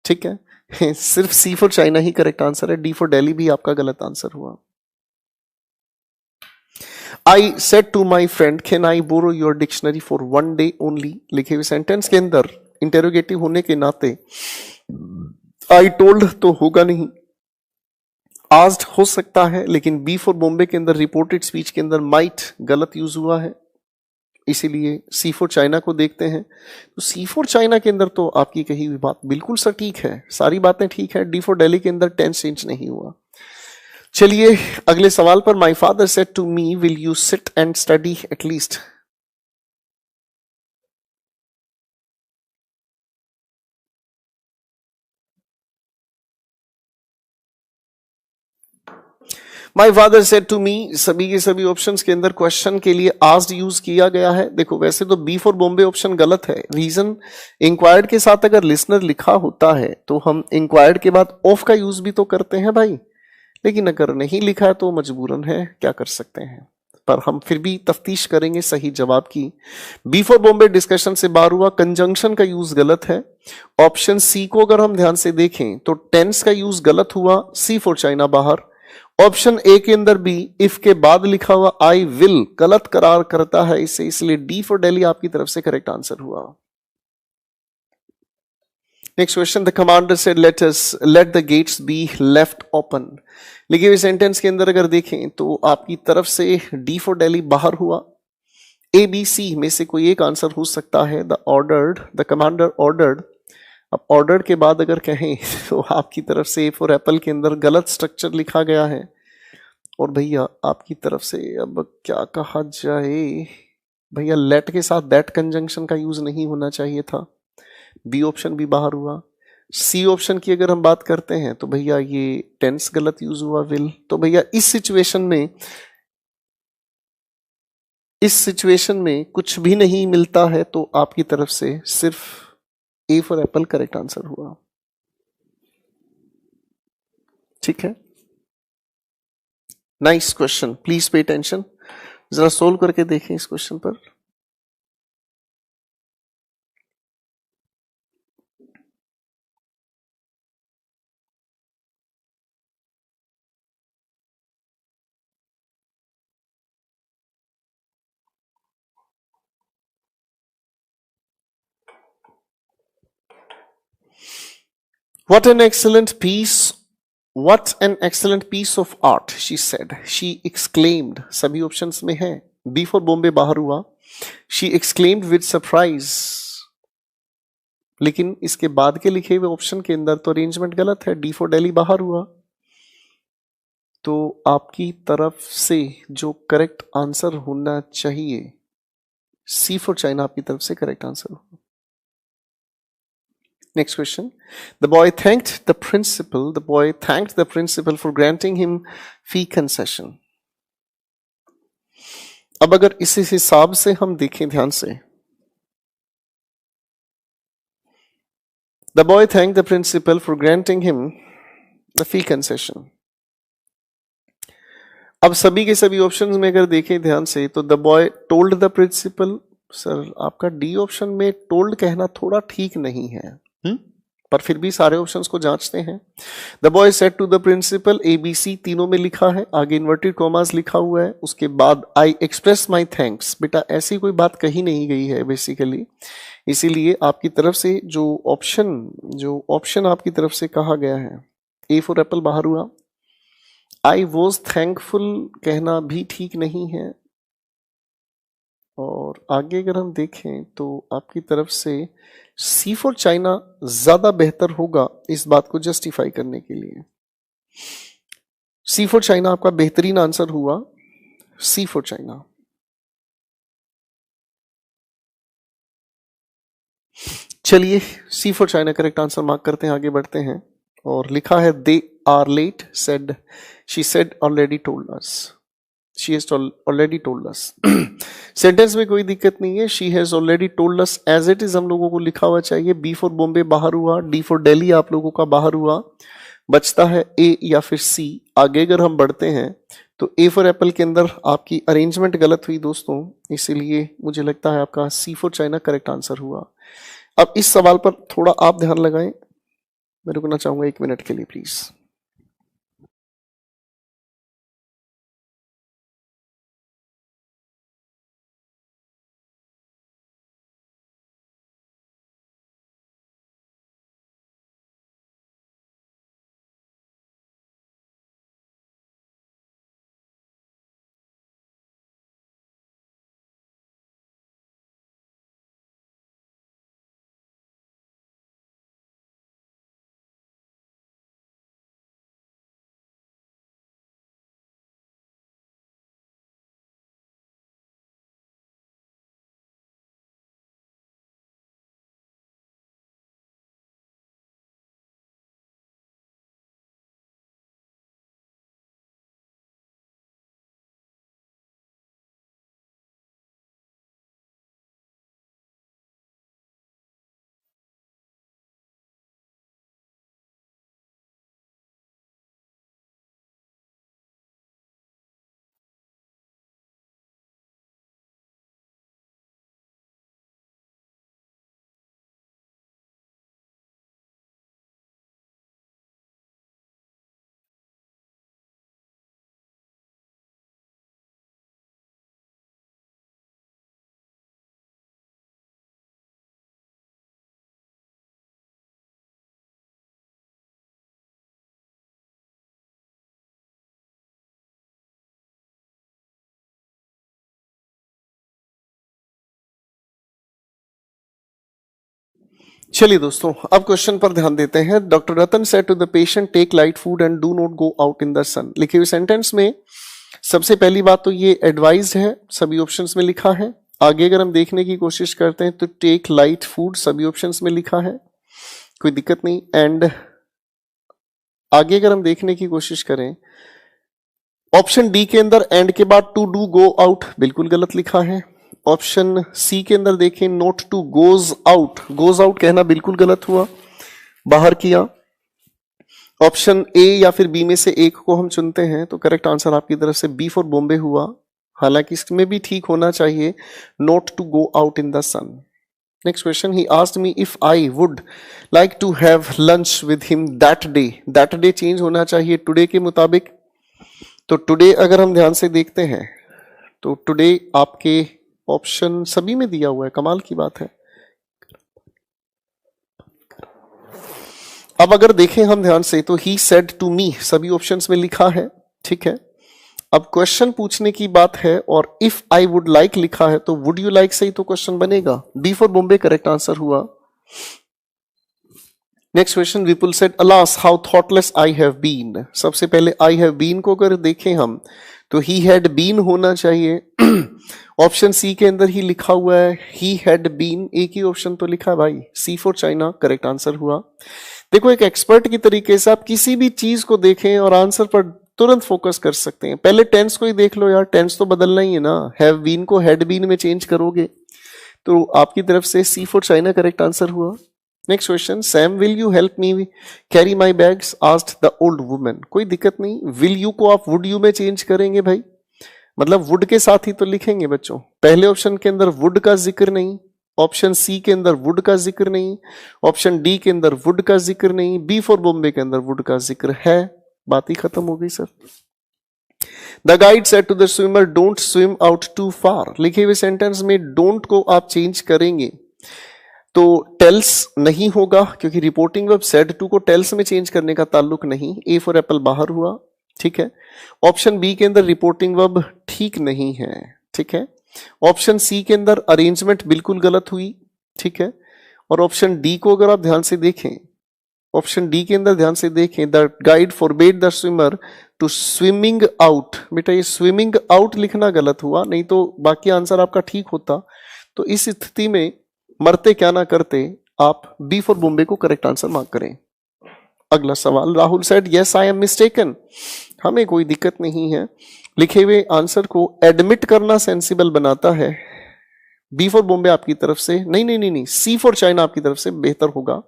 ठीक है, सिर्फ सी फॉर चाइना ही करेक्ट आंसर है। डी फॉर दिल्ली भी आपका गलत आंसर हुआ। I said to my friend can I borrow your dictionary for 1 day only, लिखे हुए सेंटेंस के अंदर इंटेरोगेटिव होने के नाते आई टोल्ड तो होगा नहीं, आस्ड हो सकता है, लेकिन बी फॉर बॉम्बे के अंदर रिपोर्टेड स्पीच के अंदर माइट गलत यूज हुआ है, इसीलिए सी फॉर चाइना को देखते हैं। तो सी फॉर चाइना के अंदर तो आपकी कही हुई बात बिल्कुल सटीक है, सारी बातें ठीक है। डी फॉर दिल्ली के अंदर टेंस चेंज नहीं हुआ। चलिए अगले सवाल पर, my father said to me will you sit and study at least. My father said to me, सभी के सभी ऑप्शंस के अंदर क्वेश्चन के लिए आस्ड यूज किया गया है। देखो वैसे तो बी फॉर बॉम्बे ऑप्शन गलत है, रीजन इंक्वायर्ड के साथ अगर लिसनर लिखा होता है तो हम इंक्वायर्ड के बाद ऑफ का यूज भी तो करते हैं भाई, लेकिन अगर नहीं लिखा है तो मजबूरन है, क्या कर सकते हैं। पर हम फिर भी तफ्तीश करेंगे सही जवाब की। बी फॉर बॉम्बे डिस्कशन से बाहर हुआ, कंजंक्शन का यूज गलत है। ऑप्शन सी को अगर हम ध्यान से देखें तो टेंस का यूज गलत हुआ, सी फॉर चाइना बाहर। ऑप्शन ए के अंदर भी इफ के बाद लिखा हुआ आई विल गलत करार करता है इसे, इसलिए डी फॉर दिल्ली आपकी तरफ से करेक्ट आंसर हुआ। Next question, the commander said let the gates be left open. लिखे हुए सेंटेंस के अंदर अगर देखें तो आपकी तरफ से डी फॉर दिल्ली बाहर हुआ। ए बी सी में से कोई एक आंसर हो सकता है। The commander ordered. अब ऑर्डर के बाद अगर कहें तो आपकी तरफ से ए फॉर एप्पल के अंदर गलत स्ट्रक्चर लिखा गया है, और भैया आपकी तरफ से अब क्या कहा जाए, भैया लेट के साथ दैट कंजंक्शन का यूज नहीं होना चाहिए था। बी ऑप्शन भी बाहर हुआ। सी ऑप्शन की अगर हम बात करते हैं तो भैया ये टेंस गलत यूज हुआ, विल। तो भैया इस सिचुएशन में कुछ भी नहीं मिलता है, तो आपकी तरफ से सिर्फ ए फॉर एप्पल करेक्ट आंसर हुआ। ठीक है, nice question, please pay attention. जरा सोल्व करके देखें इस क्वेश्चन पर। What an excellent piece of art, she said. She exclaimed. सभी ऑप्शंस में है। बी फॉर बॉम्बे बाहर हुआ। She exclaimed with surprise. लेकिन इसके बाद के लिखे हुए ऑप्शन के अंदर तो अरेंजमेंट गलत है, डी फॉर दिल्ली बाहर हुआ। तो आपकी तरफ से जो करेक्ट आंसर होना चाहिए, सी फॉर चाइना आपकी तरफ से करेक्ट आंसर होगा। Next question. The boy thanked the principal for granting him fee concession. अब अगर इस हिसाब से हम देखें ध्यान से, The boy thanked the principal for granting him the fee concession. अब सभी के सभी ऑप्शंस में अगर देखें ध्यान से तो the boy told the principal. Sir आपका डी ऑप्शन में टोल्ड कहना थोड़ा ठीक नहीं है, पर फिर भी सारे ऑप्शंस को जांचते हैं। The boy said to the principal, A B C तीनों में लिखा है, आगे इन्वर्टेड कॉमास लिखा हुआ है, उसके बाद आई एक्सप्रेस माई थैंक्स। बेटा ऐसी कोई बात कही नहीं गई है बेसिकली, इसीलिए आपकी तरफ से जो ऑप्शन आपकी तरफ से कहा गया है, ए फॉर एप्पल बाहर हुआ। आई वॉज थैंकफुल कहना भी ठीक नहीं है, और आगे अगर हम देखें तो आपकी तरफ से सी फॉर चाइना ज्यादा बेहतर होगा इस बात को जस्टिफाई करने के लिए। सी फॉर चाइना आपका बेहतरीन आंसर हुआ, सी फॉर चाइना। चलिए C for China correct answer mark करते हैं, आगे बढ़ते हैं। और लिखा है they are late, said she said already told us, she has already told us. Sentence में कोई दिक्कत नहीं है, she has already told us as it is हम लोगों को लिखा हुआ चाहिए। बी फॉर बॉम्बे बाहर हुआ, डी फॉर दिल्ली आप लोगों का बाहर हुआ, बचता है ए या फिर सी। आगे अगर हम बढ़ते हैं तो ए फॉर एप्पल के अंदर आपकी अरेंजमेंट गलत हुई दोस्तों, इसीलिए मुझे लगता है आपका सी फॉर चाइना करेक्ट आंसर हुआ। अब इस सवाल पर थोड़ा आप ध्यान लगाएं, मैं रुकना चाहूंगा 1 मिनट के लिए प्लीज। चलिए दोस्तों, अब क्वेश्चन पर ध्यान देते हैं। Doctor Ratan said to the patient take light food and do not go out in the sun. लिखे हुए सेंटेंस में सबसे पहली बात तो ये एडवाइज्ड है, सभी ऑप्शंस में लिखा है। आगे अगर हम देखने की कोशिश करते हैं तो टेक लाइट फूड सभी ऑप्शंस में लिखा है, कोई दिक्कत नहीं। एंड आगे अगर हम देखने की कोशिश करें, ऑप्शन डी के अंदर एंड के बाद टू डू गो आउट बिल्कुल गलत लिखा है। ऑप्शन सी के अंदर देखें नोट टू गोज आउट कहना बिल्कुल गलत हुआ, बाहर किया। ऑप्शन ए या फिर बी में से एक को हम चुनते हैं तो करेक्ट आंसर आपकी तरफ से बी फॉर बॉम्बे हुआ, हालांकि इसमें भी ठीक होना चाहिए not to go out in the sun. Next question, he asked me if I would like to have lunch with him that day. That day change होना चाहिए टुडे के मुताबिक। तो टुडे अगर हम ध्यान से देखते हैं तो टुडे आपके ऑप्शन सभी में दिया हुआ है, कमाल की बात है। अब अगर देखें हम ध्यान से तो ही सेड टू मी सभी ऑप्शंस में लिखा है, ठीक है। अब क्वेश्चन पूछने की बात है और इफ आई वुड लाइक लिखा है तो वुड यू लाइक से ही तो क्वेश्चन बनेगा। B for Bombay correct answer हुआ। Next question, Vipul said alas how thoughtless I have been. सबसे पहले आई हैव बीन को अगर देखें हम तो ही हैड बीन होना चाहिए। ऑप्शन सी के अंदर ही लिखा हुआ है ही हैड बीन, एक ही ऑप्शन तो लिखा है भाई, सी फॉर चाइना करेक्ट आंसर हुआ। देखो एक एक्सपर्ट की तरीके से आप किसी भी चीज को देखें और आंसर पर तुरंत फोकस कर सकते हैं। पहले टेंस को ही देख लो यार, टेंस तो बदलना ही है ना। हैव बीन को हैड बीन में चेंज करोगे तो आपकी तरफ से सी फॉर चाइना करेक्ट आंसर हुआ। Next question, Sam will you help me carry my bags asked the old woman. कोई दिक्कत नहीं, विल यू को आप वुड यू में चेंज करेंगे भाई, मतलब वुड के साथ ही तो लिखेंगे बच्चों। पहले ऑप्शन के अंदर वुड का जिक्र नहीं, ऑप्शन सी के अंदर वुड का जिक्र नहीं, ऑप्शन डी के अंदर वुड का जिक्र नहीं, बी फॉर बॉम्बे के अंदर वुड का जिक्र है। बात ही खत्म हो गई sir. The guide said to the swimmer don't swim out too far. लिखे हुए सेंटेंस में डोंट को आप चेंज करेंगे तो टेल्स नहीं होगा, क्योंकि रिपोर्टिंग वर्ब सेड टू को टेल्स में चेंज करने का ताल्लुक नहीं। ए फॉर एप्पल बाहर हुआ, ठीक है। ऑप्शन बी के अंदर रिपोर्टिंग वर्ब ठीक नहीं है, ठीक है। ऑप्शन सी के अंदर अरेंजमेंट बिल्कुल गलत हुई, ठीक है। और ऑप्शन डी को अगर आप ध्यान से देखें, ऑप्शन डी के अंदर ध्यान से देखें the guide forbade the swimmer to swimming out. बेटा ये स्विमिंग आउट लिखना गलत हुआ, नहीं तो बाकी आंसर आपका ठीक होता। तो इस स्थिति में मरते क्या ना करते आप बी फॉर बॉम्बे को करेक्ट आंसर मार्क करें। अगला सवाल, Rahul said yes I am mistaken. हमें कोई दिक्कत नहीं है, लिखे हुए आंसर को एडमिट करना सेंसिबल बनाता है। बी फॉर बॉम्बे आपकी तरफ से नहीं, सी फॉर चाइना आपकी तरफ से बेहतर होगा।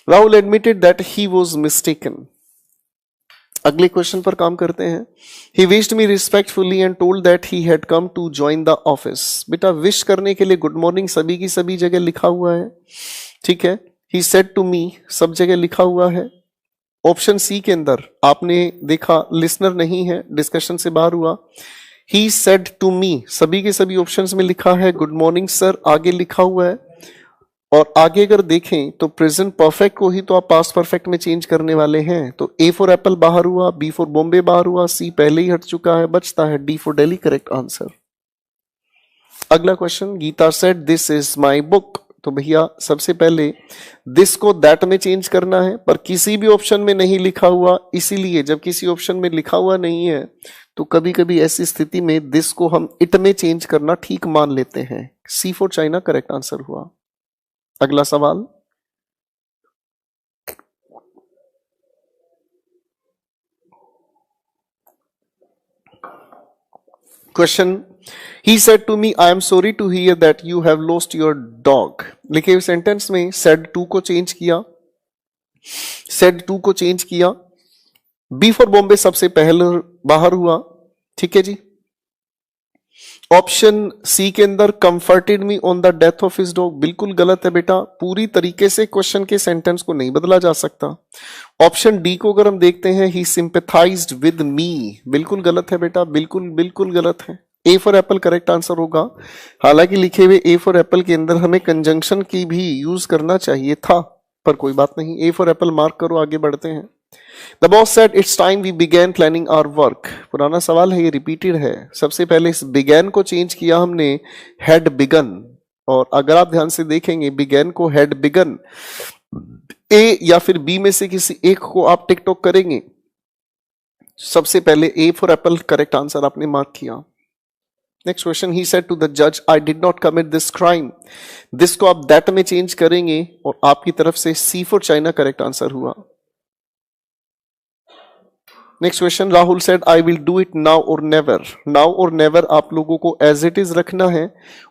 Rahul admitted that he was mistaken. अगले क्वेश्चन पर काम करते हैं। He wished me respectfully and told that he had come to join the office. बेटा विश करने के लिए गुड मॉर्निंग सभी की सभी जगह लिखा हुआ है, ठीक है। ही सेड टू मी सब जगह लिखा हुआ है। ऑप्शन सी के अंदर आपने देखा लिसनर नहीं है, डिस्कशन से बाहर हुआ। ही सेड टू मी सभी के सभी ऑप्शंस में लिखा है गुड मॉर्निंग सर आगे लिखा हुआ है। और आगे अगर देखें तो प्रेजेंट परफेक्ट को ही तो आप पास्ट परफेक्ट में चेंज करने वाले हैं। तो ए फॉर एप्पल बाहर हुआ, बी फॉर बॉम्बे बाहर हुआ, सी पहले ही हट चुका है, बचता है D for Delhi correct answer. अगला question, Geeta said this is my book. तो भैया सबसे पहले दिस को दैट में चेंज करना है, पर किसी भी ऑप्शन में नहीं लिखा हुआ, इसीलिए जब किसी ऑप्शन में लिखा हुआ नहीं है तो कभी कभी ऐसी स्थिति में दिस को हम इट में चेंज करना ठीक मान लेते हैं। C for China correct answer हुआ। अगला सवाल, question, he said to me I am sorry to hear that you have lost your dog. लिखे हुए सेंटेंस में सेड टू को चेंज किया, सेड टू को चेंज किया। बी फॉर बॉम्बे सबसे पहले बाहर हुआ, ठीक है जी। ऑप्शन सी के अंदर comforted me on the death of his dog बिल्कुल गलत है बेटा, पूरी तरीके से क्वेश्चन के सेंटेंस को नहीं बदला जा सकता। ऑप्शन डी को अगर हम देखते हैं ही सिंपैथाइज्ड विद मी बिल्कुल गलत है बेटा, बिल्कुल गलत है। ए फॉर एप्पल करेक्ट आंसर होगा। हालांकि लिखे हुए ए फॉर एप्पल के अंदर हमें कंजंक्शन की भी यूज करना चाहिए था, पर कोई बात नहीं, ए फॉर एप्पल मार्क करो, आगे बढ़ते हैं। The boss said it's time we began planning our work। पुराना सवाल है, ये रिपीटेड है। सबसे पहले इस began को चेंज किया हमने had begun, और अगर आप ध्यान से देखेंगे बिगन को हैड बिगन, ए या फिर बी में से किसी एक को आप टिक टॉक करेंगे। सबसे पहले A for apple correct answer आपने मार्क किया। Next question, he said to the जज I did not commit this crime. This को आप दैट में चेंज करेंगे और आपकी तरफ से सी फॉर चाइना करेक्ट आंसर हुआ। Next question, Rahul said I will do it now और नेवर। नाउ और नेवर आप लोगों को एज इट इज रखना है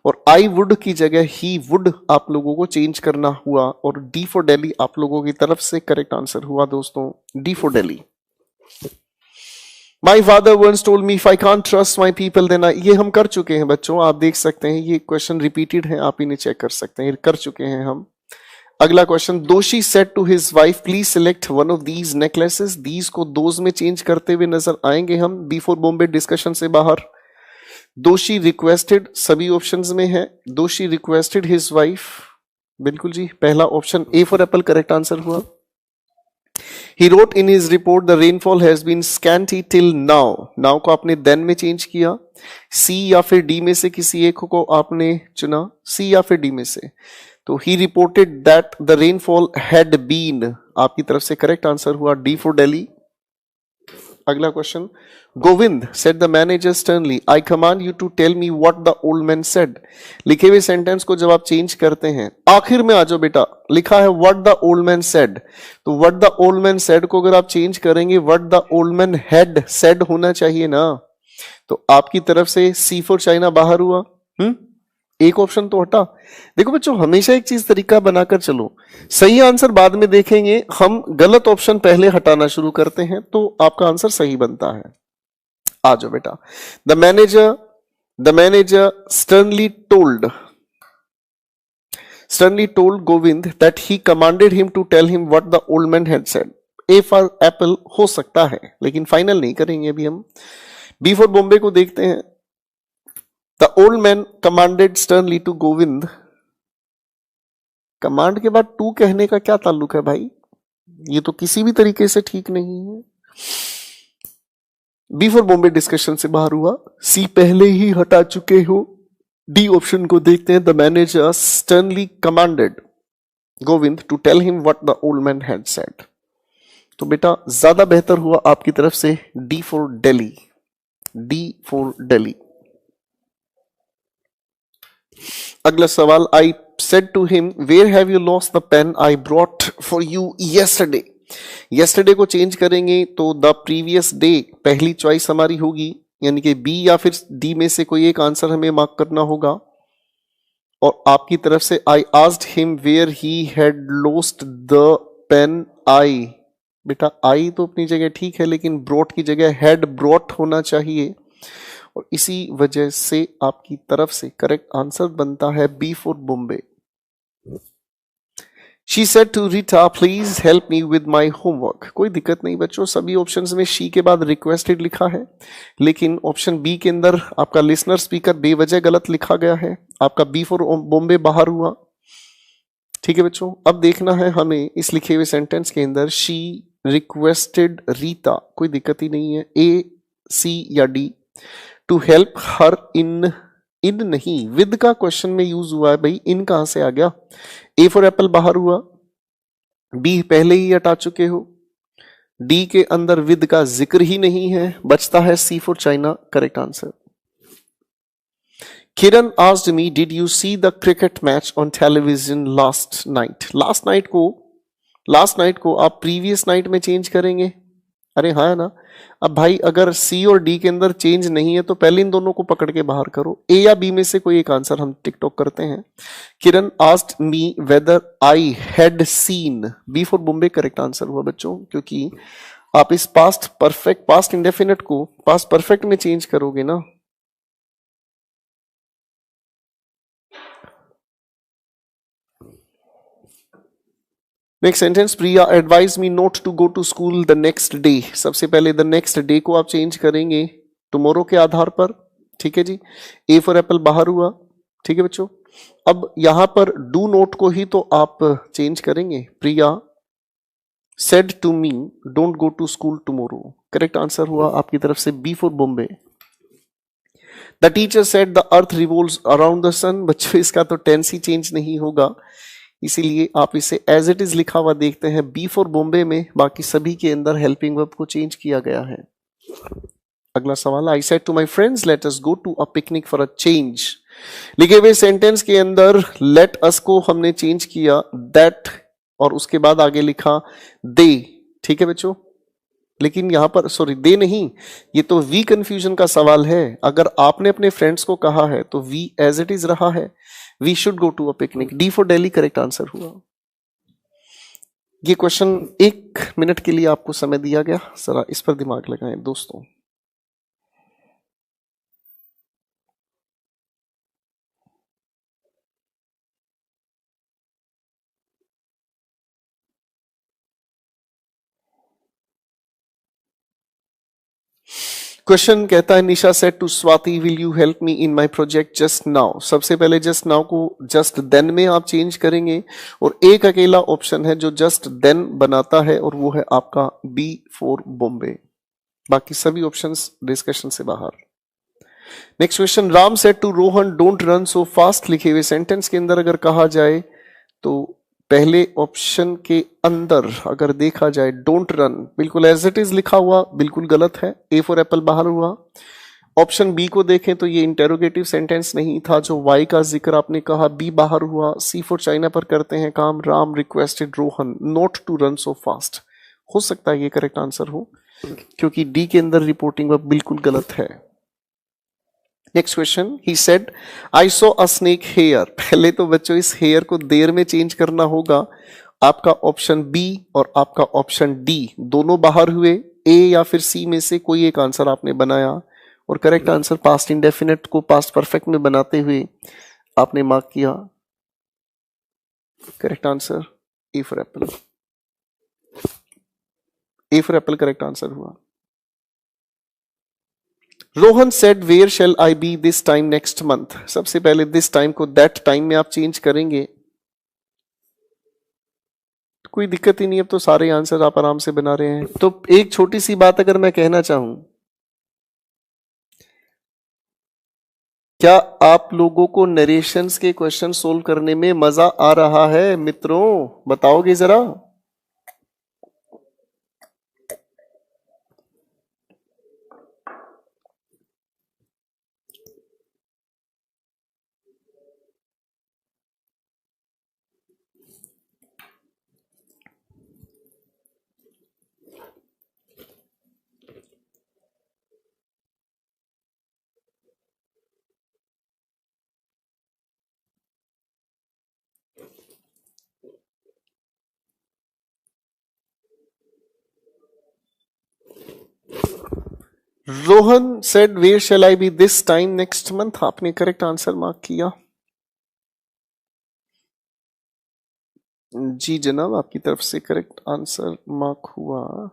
और आई वुड की जगह ही वुड आप लोगों को चेंज करना हुआ और डी फॉर दिल्ली आप लोगों की तरफ से करेक्ट आंसर हुआ दोस्तों, D for Delhi. My father once told me if I can't trust my people then ये हम कर चुके हैं बच्चों, आप देख सकते हैं ये क्वेश्चन रिपीटेड है, आप इन्हें चेक कर सकते हैं, कर चुके हैं हम। अगला question, Doshi said to his wife please select one of these necklaces. These को दोज में चेंज करते हुए नजर आएंगे हम बिफोर बॉम्बे डिस्कशन से बाहर। दोषी रिक्वेस्टेड सभी ऑप्शंस में है, दोषी रिक्वेस्टेड हिज वाइफ, बिल्कुल जी पहला option A for apple correct answer हुआ। He wrote in his report the rainfall has been scanty till now. Now को आपने then में चेंज किया। C या फिर D में से किसी एक को आपने चुना, C या फिर D में से। तो he reported that the rainfall had been, आपकी तरफ से करेक्ट आंसर हुआ D for Delhi। अगला question, Govind said the manager sternly, I command you to tell me what the old man said। लिखे हुए सेंटेंस को जब आप चेंज करते हैं, आखिर में आ जाओ बेटा, लिखा है what the old man said, तो what the old man said को अगर आप चेंज करेंगे what the old man had said होना चाहिए ना, तो आपकी तरफ से C for चाइना बाहर हुआ। एक ऑप्शन तो हटा। देखो बच्चों हमेशा एक चीज तरीका बनाकर चलो, सही आंसर बाद में देखेंगे, हम गलत ऑप्शन पहले हटाना शुरू करते हैं तो आपका आंसर सही बनता है। आ जाओ बेटा, the manager sternly told Govind that he commanded him to tell him what the old man had said। A for apple हो सकता है लेकिन फाइनल नहीं करेंगे अभी हम। B for बॉम्बे को देखते हैं। The old man commanded sternly to Govind. Command के बाद टू कहने का क्या ताल्लुक है भाई, ये तो किसी भी तरीके से ठीक नहीं है। बी फॉर बॉम्बे डिस्कशन से बाहर हुआ, सी पहले ही हटा चुके हो। डी ऑप्शन को देखते हैं, the manager sternly commanded Govind to tell him what the old man had said. तो बेटा ज्यादा बेहतर हुआ आपकी तरफ से D for Delhi, D for Delhi. अगला सवाल, I said to him where have you lost the pen I brought for you yesterday. Yesterday को चेंज करेंगे तो द प्रीवियस डे पहली चॉइस हमारी होगी, यानी कि बी या फिर डी में से कोई एक आंसर हमें मार्क करना होगा। और आपकी तरफ से I asked him where he had lost the pen I. बेटा आई तो अपनी जगह ठीक है लेकिन ब्रॉट की जगह हैड ब्रॉट होना चाहिए और इसी वजह से आपकी तरफ से करेक्ट आंसर बनता है B for Bombay. She said to Rita, please help me with my homework। कोई दिक्कत नहीं बच्चों, सभी ऑप्शंस में शी के बाद रिक्वेस्टेड लिखा है, लेकिन ऑप्शन बी के अंदर आपका लिसनर स्पीकर बेवजह गलत लिखा गया है, आपका बी फॉर बॉम्बे बाहर हुआ। ठीक है बच्चों, अब देखना है हमें इस लिखे हुए सेंटेंस के अंदर शी रिक्वेस्टेड रीता, कोई दिक्कत ही नहीं है, ए सी या डी। टू हेल्प हर इन नहीं, विद का क्वेश्चन में यूज हुआ है भाई, इन कहां से आ गया। ए फॉर एप्पल बाहर हुआ, बी पहले ही हटा चुके हो, डी के अंदर विद का जिक्र ही नहीं है, बचता है C for China correct answer. Kiran asked me did you see the cricket match on television last night. Last night को आप प्रीवियस नाइट में चेंज करेंगे, अरे हाँ है ना। अब भाई अगर सी और डी के अंदर चेंज नहीं है तो पहले इन दोनों को पकड़ के बाहर करो, ए या बी में से कोई एक आंसर हम टिकटॉक करते हैं। Kiran asked me whether I had seen, B for Bombay correct answer हुआ बच्चों, क्योंकि आप इस पास्ट इंडेफिनिट को पास्ट परफेक्ट में चेंज करोगे ना। Next sentence, Priya advise me not to go to school the next day. सबसे पहले द नेक्स्ट डे को आप चेंज करेंगे टुमारो के आधार पर, ठीक है जी। ए फॉर एप्पल बाहर हुआ, ठीक है बच्चों। अब यहां पर डू नोट को ही तो आप चेंज करेंगे, Priya said to me don't go to school tomorrow, correct answer हुआ आपकी तरफ से B for Bombay. The teacher said the earth revolves around the sun. बच्चों इसका तो टेंस ही चेंज नहीं होगा, इसीलिए आप इसे एज इट इज लिखा हुआ देखते हैं बी फॉर बॉम्बे में, बाकी सभी के अंदर हेल्पिंग वर्ब को चेंज किया गया है। अगला सवाल, I said to my friends let us go to a picnic for a change. लिखे हुए सेंटेंस के अंदर लेट अस को हमने चेंज किया दैट और उसके बाद आगे लिखा दे। ठीक है बच्चों, लेकिन यहां पर सॉरी दे नहीं, ये तो वी कंफ्यूजन का सवाल है। अगर आपने अपने फ्रेंड्स को कहा है तो वी एज इट इज रहा है, we should go to a picnic. D for Delhi correct answer हुआ। ये क्वेश्चन 1 मिनट के लिए आपको समय दिया गया, जरा इस पर दिमाग लगाएं दोस्तों। क्वेश्चन कहता है Nisha said to Swati will you help me in my project just now. सबसे पहले जस्ट नाउ को जस्ट देन में आप चेंज करेंगे और एक अकेला ऑप्शन है जो जस्ट देन बनाता है और वो है आपका बी फॉर बॉम्बे। बाकी सभी ऑप्शंस डिस्कशन से बाहर। Next question, Ram said to Rohan don't run so fast. लिखे हुए सेंटेंस के अंदर अगर कहा जाए तो पहले ऑप्शन के अंदर अगर देखा जाए डोंट रन बिल्कुल एज इट इज लिखा हुआ बिल्कुल गलत है, ए फॉर एप्पल बाहर हुआ। ऑप्शन बी को देखें तो ये इंटेरोगेटिव सेंटेंस नहीं था, जो वाई का जिक्र आपने कहा बी बाहर हुआ। सी फॉर चाइना पर करते हैं काम, Ram requested Rohan not to run so fast. हो सकता है ये करेक्ट आंसर हो, क्योंकि डी के अंदर रिपोर्टिंग वर्ब बिल्कुल गलत है। Next question, he said I saw a snake here. पहले तो बच्चों इस हेयर को देर में चेंज करना होगा। आपका ऑप्शन बी और आपका ऑप्शन डी दोनों बाहर हुए, ए या फिर सी में से कोई एक आंसर आपने बनाया और करेक्ट आंसर पास्ट इंडेफिनिट को पास्ट परफेक्ट में बनाते हुए आपने मार्क किया। Correct answer A for apple, A for apple correct answer हुआ। Rohan said where shall I be this time next month. सबसे पहले दिस टाइम को दैट टाइम में आप चेंज करेंगे, कोई दिक्कत ही नहीं, अब तो सारे आंसर आप आराम से बना रहे हैं। तो एक छोटी सी बात अगर मैं कहना चाहूं, क्या आप लोगों को नरेशंस के क्वेश्चन सोल्व करने में मजा आ रहा है मित्रों? बताओगे जरा। Rohan said where shall I be this time next month. आपने करेक्ट आंसर मार्क किया। जी जनाब, आपकी तरफ से करेक्ट आंसर मार्क हुआ,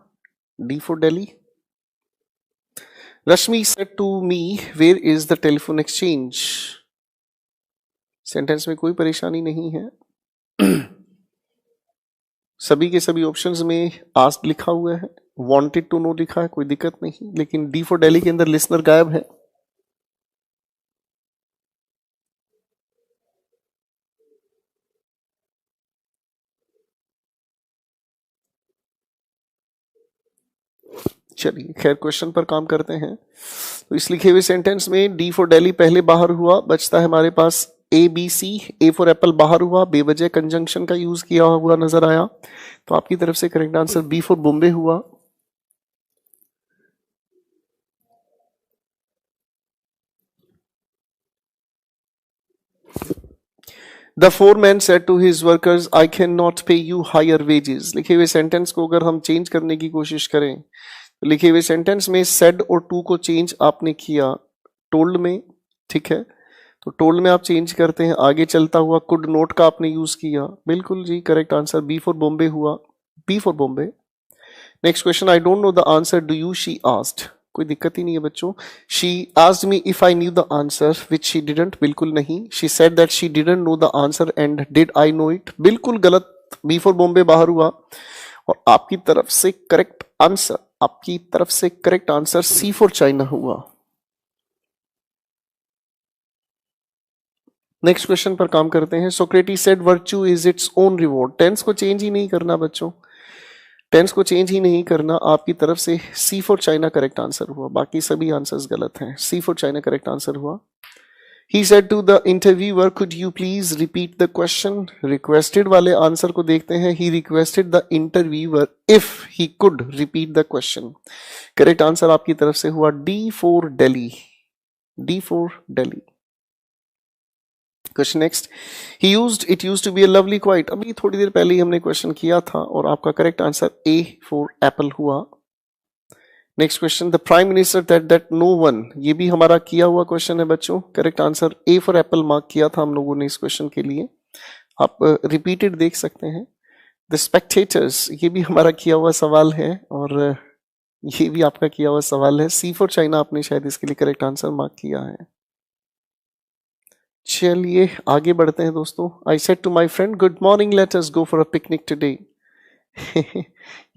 D for Delhi. Rashmi said to me where is the telephone exchange. Sentence में कोई परेशानी नहीं है, सभी के सभी ऑप्शंस में आस्क्ड लिखा हुआ है, वांटेड टू नो लिखा है, कोई दिक्कत नहीं। लेकिन डी फॉर दिल्ली के अंदर लिसनर गायब है। चलिए खैर क्वेश्चन पर काम करते हैं। तो इस लिखे हुए सेंटेंस में डी फॉर दिल्ली पहले बाहर हुआ, बचता है हमारे पास A B C. A for apple बाहर हुआ, बेवजह कंजंक्शन का यूज किया हुआ नजर आया, तो आपकी तरफ से correct answer B for Bombay हुआ। The foreman said to his workers I can not पे यू हायर वेजेस। लिखे हुए सेंटेंस को अगर हम चेंज करने की कोशिश करें तो लिखे हुए सेंटेंस में सेड और टू को चेंज आपने किया टोल्ड में, ठीक है, तो टोल्ड में आप चेंज करते हैं। आगे चलता हुआ कुड नोट का आपने यूज किया, बिल्कुल जी correct answer B for Bombay हुआ, B for Bombay. Next question, I don't know the answer do you she asked. कोई दिक्कत ही नहीं है बच्चों। She asked me if I knew the answer which she didn't, बिल्कुल नहीं। She said that she didn't know the answer and did I know it, बिल्कुल गलत, बी फॉर बॉम्बे बाहर हुआ। और आपकी तरफ से करेक्ट आंसर, आपकी तरफ से correct answer C for China हुआ। नेक्स्ट क्वेश्चन पर काम करते हैं। Socrates said virtue is its own reward. Tense को चेंज ही नहीं करना बच्चों, टेंस को चेंज ही नहीं करना। आपकी तरफ से सी फॉर चाइना करेक्ट आंसर हुआ, बाकी सभी आंसर्स गलत हैं। C for China correct answer हुआ। He said to the interviewer, could you please repeat the question? Requested वाले आंसर को देखते हैं। He requested the interviewer if he could repeat the question. Correct answer आपकी तरफ से हुआ D for Delhi. D for Delhi. Question next. It used to be a lovely quiet. अभी थोड़ी देर पहले ही हमने क्वेश्चन किया था और आपका correct answer A for Apple हुआ। Next question. The prime minister that no one, ये भी हमारा किया हुआ क्वेश्चन है बच्चों। Correct answer A for apple mark किया था हम लोगों ने इस क्वेश्चन के लिए, आप रिपीटेड देख सकते हैं। द स्पेक्टेटर्स, ये भी हमारा किया हुआ सवाल है और ये भी आपका किया हुआ सवाल है। सी फॉर चाइना आपने शायद इसके लिए करेक्ट आंसर मार्क किया है। चलिए आगे बढ़ते हैं दोस्तों। I said to my friend good morning let us go for a picnic today.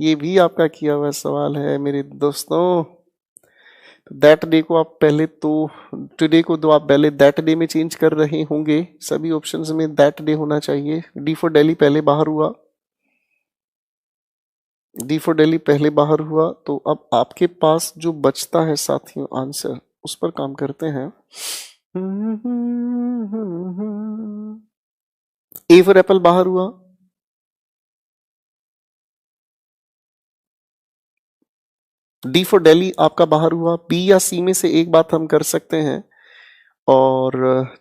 ये भी आपका किया हुआ सवाल है मेरे दोस्तों। दैट डे को आप पहले तो टुडे को तो आप पहले दैट डे में चेंज कर रहे होंगे, सभी ऑप्शंस में दैट डे होना चाहिए। डी फॉर दिल्ली पहले बाहर हुआ, डी फॉर दिल्ली पहले बाहर हुआ। तो अब आपके पास जो बचता है साथियों आंसर, उस पर काम करते हैं। ए फॉर एप्पल बाहर हुआ, डी फॉर दिल्ली आपका बाहर हुआ। बी या सी में से एक बात हम कर सकते हैं और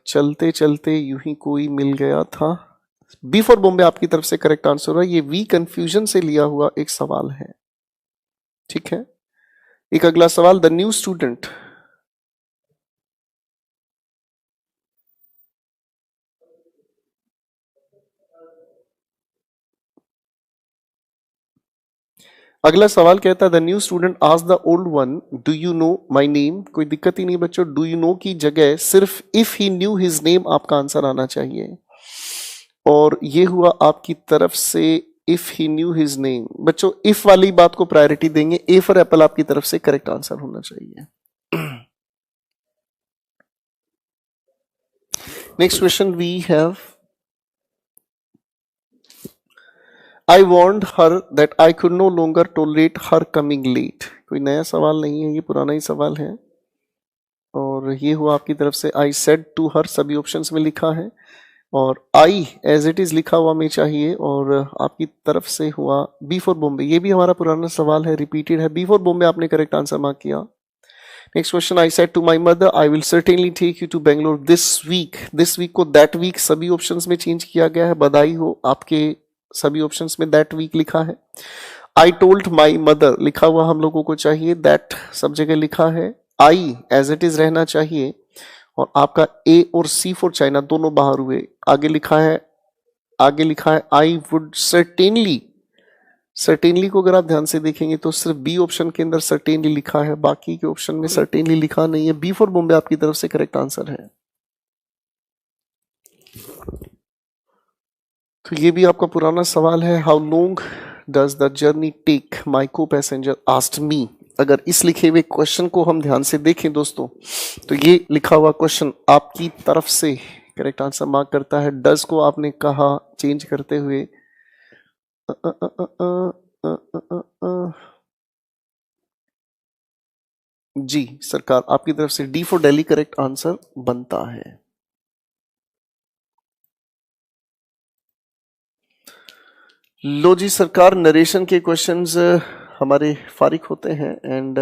चलते चलते यूं ही कोई मिल गया था। बी फॉर बॉम्बे आपकी तरफ से करेक्ट आंसर है। ये वी कंफ्यूजन से लिया हुआ एक सवाल है, ठीक है। एक अगला सवाल। द न्यू स्टूडेंट, अगला सवाल कहता है the new student asked the old one do you know my name. कोई दिक्कत ही नहीं बच्चों, डू यू नो की जगह सिर्फ if he new his name आपका आंसर आना चाहिए और ये हुआ आपकी तरफ से if he new his name. बच्चों इफ वाली बात को प्रायोरिटी देंगे। ए फॉर एप्पल आपकी तरफ से करेक्ट आंसर होना चाहिए। Next question we have I warned her that I could no longer tolerate her coming late. कोई नया सवाल नहीं है, ये पुराना ही सवाल है और ये हुआ आपकी तरफ से I said to her, सभी ऑप्शंस में लिखा है और I as it is लिखा हुआ में चाहिए और आपकी तरफ से हुआ B for बॉम्बे। ये भी हमारा पुराना सवाल है, रिपीटेड है। B for बॉम्बे आपने करेक्ट आंसर मार्क किया। Next question. I said to my mother I will certainly take you to Bangalore this week. This week को that week सभी ऑप्शंस में चेंज किया गया है। बधाई हो, आपके सभी ऑप्शंस में दैट वीक लिखा है। आई टोल्ड माई मदर लिखा हुआ हम लोगों को चाहिए, दैट सब जगह लिखा है। आई एज इट इज रहना चाहिए और आपका ए और सी फॉर चाइना दोनों बाहर हुए। आगे लिखा है आई वुड सर्टेनली। सर्टेनली को अगर आप ध्यान से देखेंगे तो सिर्फ बी ऑप्शन के अंदर सर्टेनली लिखा है, बाकी के ऑप्शन में सर्टेनली लिखा नहीं है। बी फॉर बॉम्बे आपकी तरफ से करेक्ट आंसर है। तो ये भी आपका पुराना सवाल है। How long does the journey take my co-passenger asked me. अगर इस लिखे हुए क्वेश्चन को हम ध्यान से देखें दोस्तों तो ये लिखा हुआ क्वेश्चन आपकी तरफ से करेक्ट आंसर मार्क करता है। डज को आपने कहा चेंज करते हुए जी सरकार, आपकी तरफ से D for Delhi correct answer बनता है। लो जी सरकार, नरेशन के क्वेश्चंस हमारे फारिग होते हैं एंड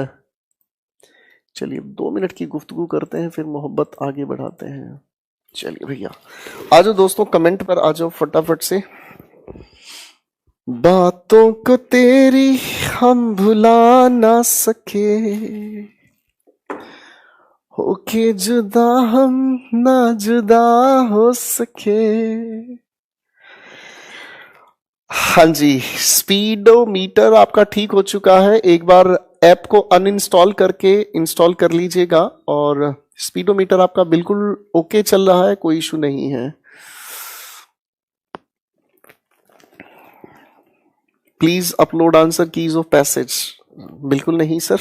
चलिए 2 मिनट की गुफ्तगू करते हैं, फिर मोहब्बत आगे बढ़ाते हैं। चलिए भैया आ जाओ दोस्तों, कमेंट पर आ जाओ फटाफट से। बातों को तेरी हम भुला ना सके, होके जुदा हम ना जुदा हो सके। हाँ जी, स्पीडोमीटर आपका ठीक हो चुका है। एक बार ऐप को अनइंस्टॉल करके इंस्टॉल कर लीजिएगा और स्पीडोमीटर आपका बिल्कुल ओके चल रहा है, कोई इशू नहीं है। Please upload answer keys of passage. बिल्कुल नहीं सर।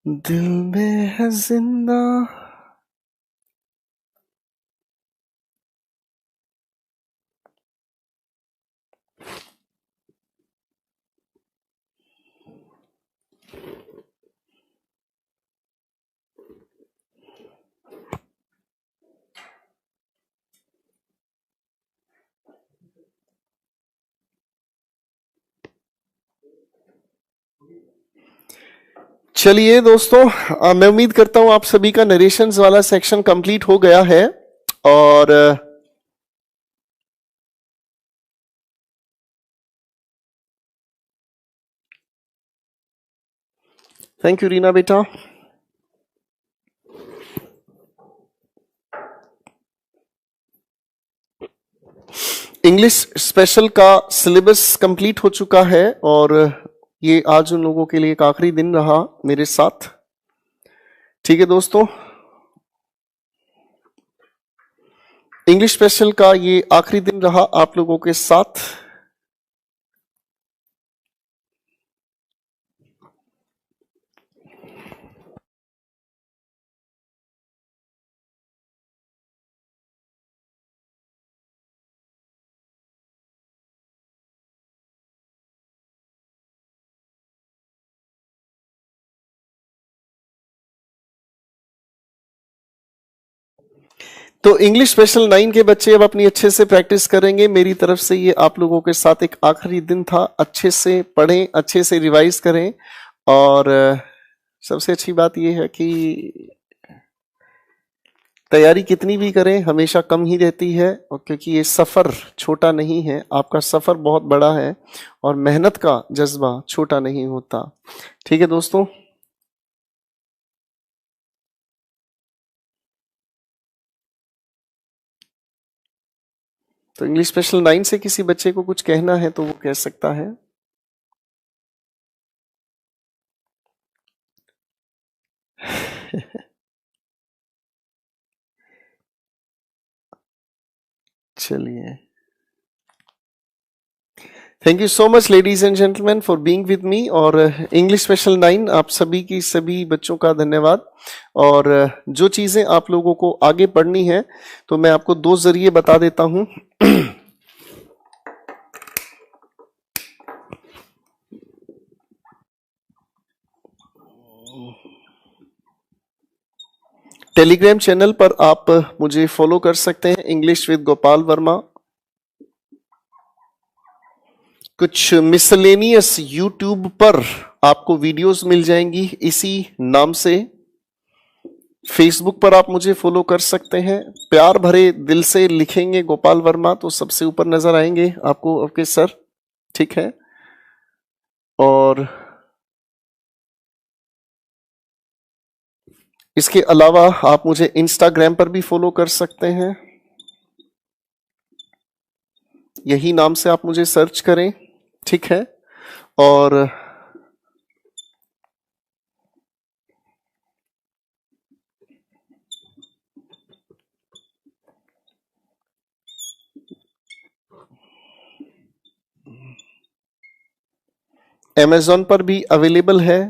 दिल में है जिंदा चलिए दोस्तों, मैं उम्मीद करता हूं आप सभी का नरेशंस वाला सेक्शन कंप्लीट हो गया है। और थैंक यू रीना बेटा। इंग्लिश स्पेशल का सिलेबस कंप्लीट हो चुका है और ये आज उन लोगों के लिए एक आखिरी दिन रहा मेरे साथ। ठीक है दोस्तों, इंग्लिश स्पेशल का ये आखिरी दिन रहा आप लोगों के साथ। तो इंग्लिश स्पेशल 9 के बच्चे अब अपनी अच्छे से प्रैक्टिस करेंगे। मेरी तरफ से ये आप लोगों के साथ एक आखिरी दिन था। अच्छे से पढ़ें, अच्छे से रिवाइज करें और सबसे अच्छी बात ये है कि तैयारी कितनी भी करें हमेशा कम ही रहती है, और क्योंकि ये सफर छोटा नहीं है, आपका सफर बहुत बड़ा है और मेहनत का जज्बा छोटा नहीं होता। ठीक है दोस्तों, तो इंग्लिश स्पेशल 9 से किसी बच्चे को कुछ कहना है तो वो कह सकता है। चलिए, thank you so much ladies and gentleman for being with me. और इंग्लिश स्पेशल 9 आप सभी की सभी बच्चों का धन्यवाद। और जो चीजें आप लोगों को आगे पढ़नी है तो मैं आपको 2 जरिए बता देता हूं। टेलीग्राम चैनल पर आप मुझे फॉलो कर सकते हैं, इंग्लिश विद गोपाल वर्मा। कुछ मिसलेनियस यूट्यूब पर आपको वीडियोस मिल जाएंगी इसी नाम से। फेसबुक पर आप मुझे फॉलो कर सकते हैं, प्यार भरे दिल से लिखेंगे गोपाल वर्मा तो सबसे ऊपर नजर आएंगे आपको आपके सर। ठीक है, और इसके अलावा आप मुझे इंस्टाग्राम पर भी फॉलो कर सकते हैं, यही नाम से आप मुझे सर्च करें। ठीक है, और Amazon पर भी अवेलेबल है।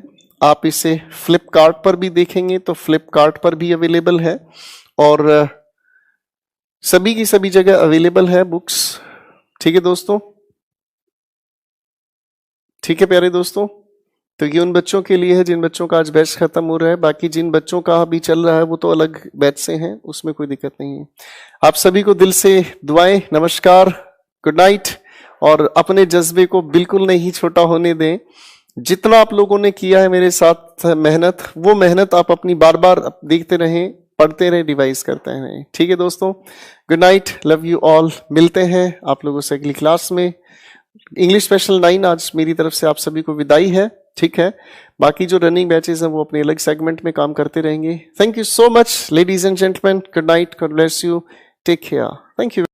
आप इसे फ्लिपकार्ट पर भी देखेंगे तो फ्लिपकार्ट पर भी अवेलेबल है, और सभी की सभी जगह अवेलेबल है बुक्स। ठीक है दोस्तों, ठीक है प्यारे दोस्तों। तो ये उन बच्चों के लिए है जिन बच्चों का आज बैच खत्म हो रहा है। बाकी जिन बच्चों का अभी चल रहा है वो तो अलग बैच से हैं, उसमें कोई दिक्कत नहीं है। आप सभी को दिल से दुआएं, नमस्कार, गुड नाइट। और अपने जज्बे को बिल्कुल नहीं छोटा होने दें। जितना आप लोगों ने किया है मेरे साथ मेहनत, वो मेहनत आप अपनी बार बार देखते रहें, पढ़ते रहें, रिवाइज करते रहें। ठीक है दोस्तों, good night, love you all. मिलते हैं आप लोगों से अगली क्लास में। इंग्लिश स्पेशल 9 आज मेरी तरफ से आप सभी को विदाई है। ठीक है, बाकी जो रनिंग बैचेस हैं वो अपने अलग सेगमेंट में काम करते रहेंगे। Thank you so much ladies and gentleman, good night, God bless you, take care, thank you.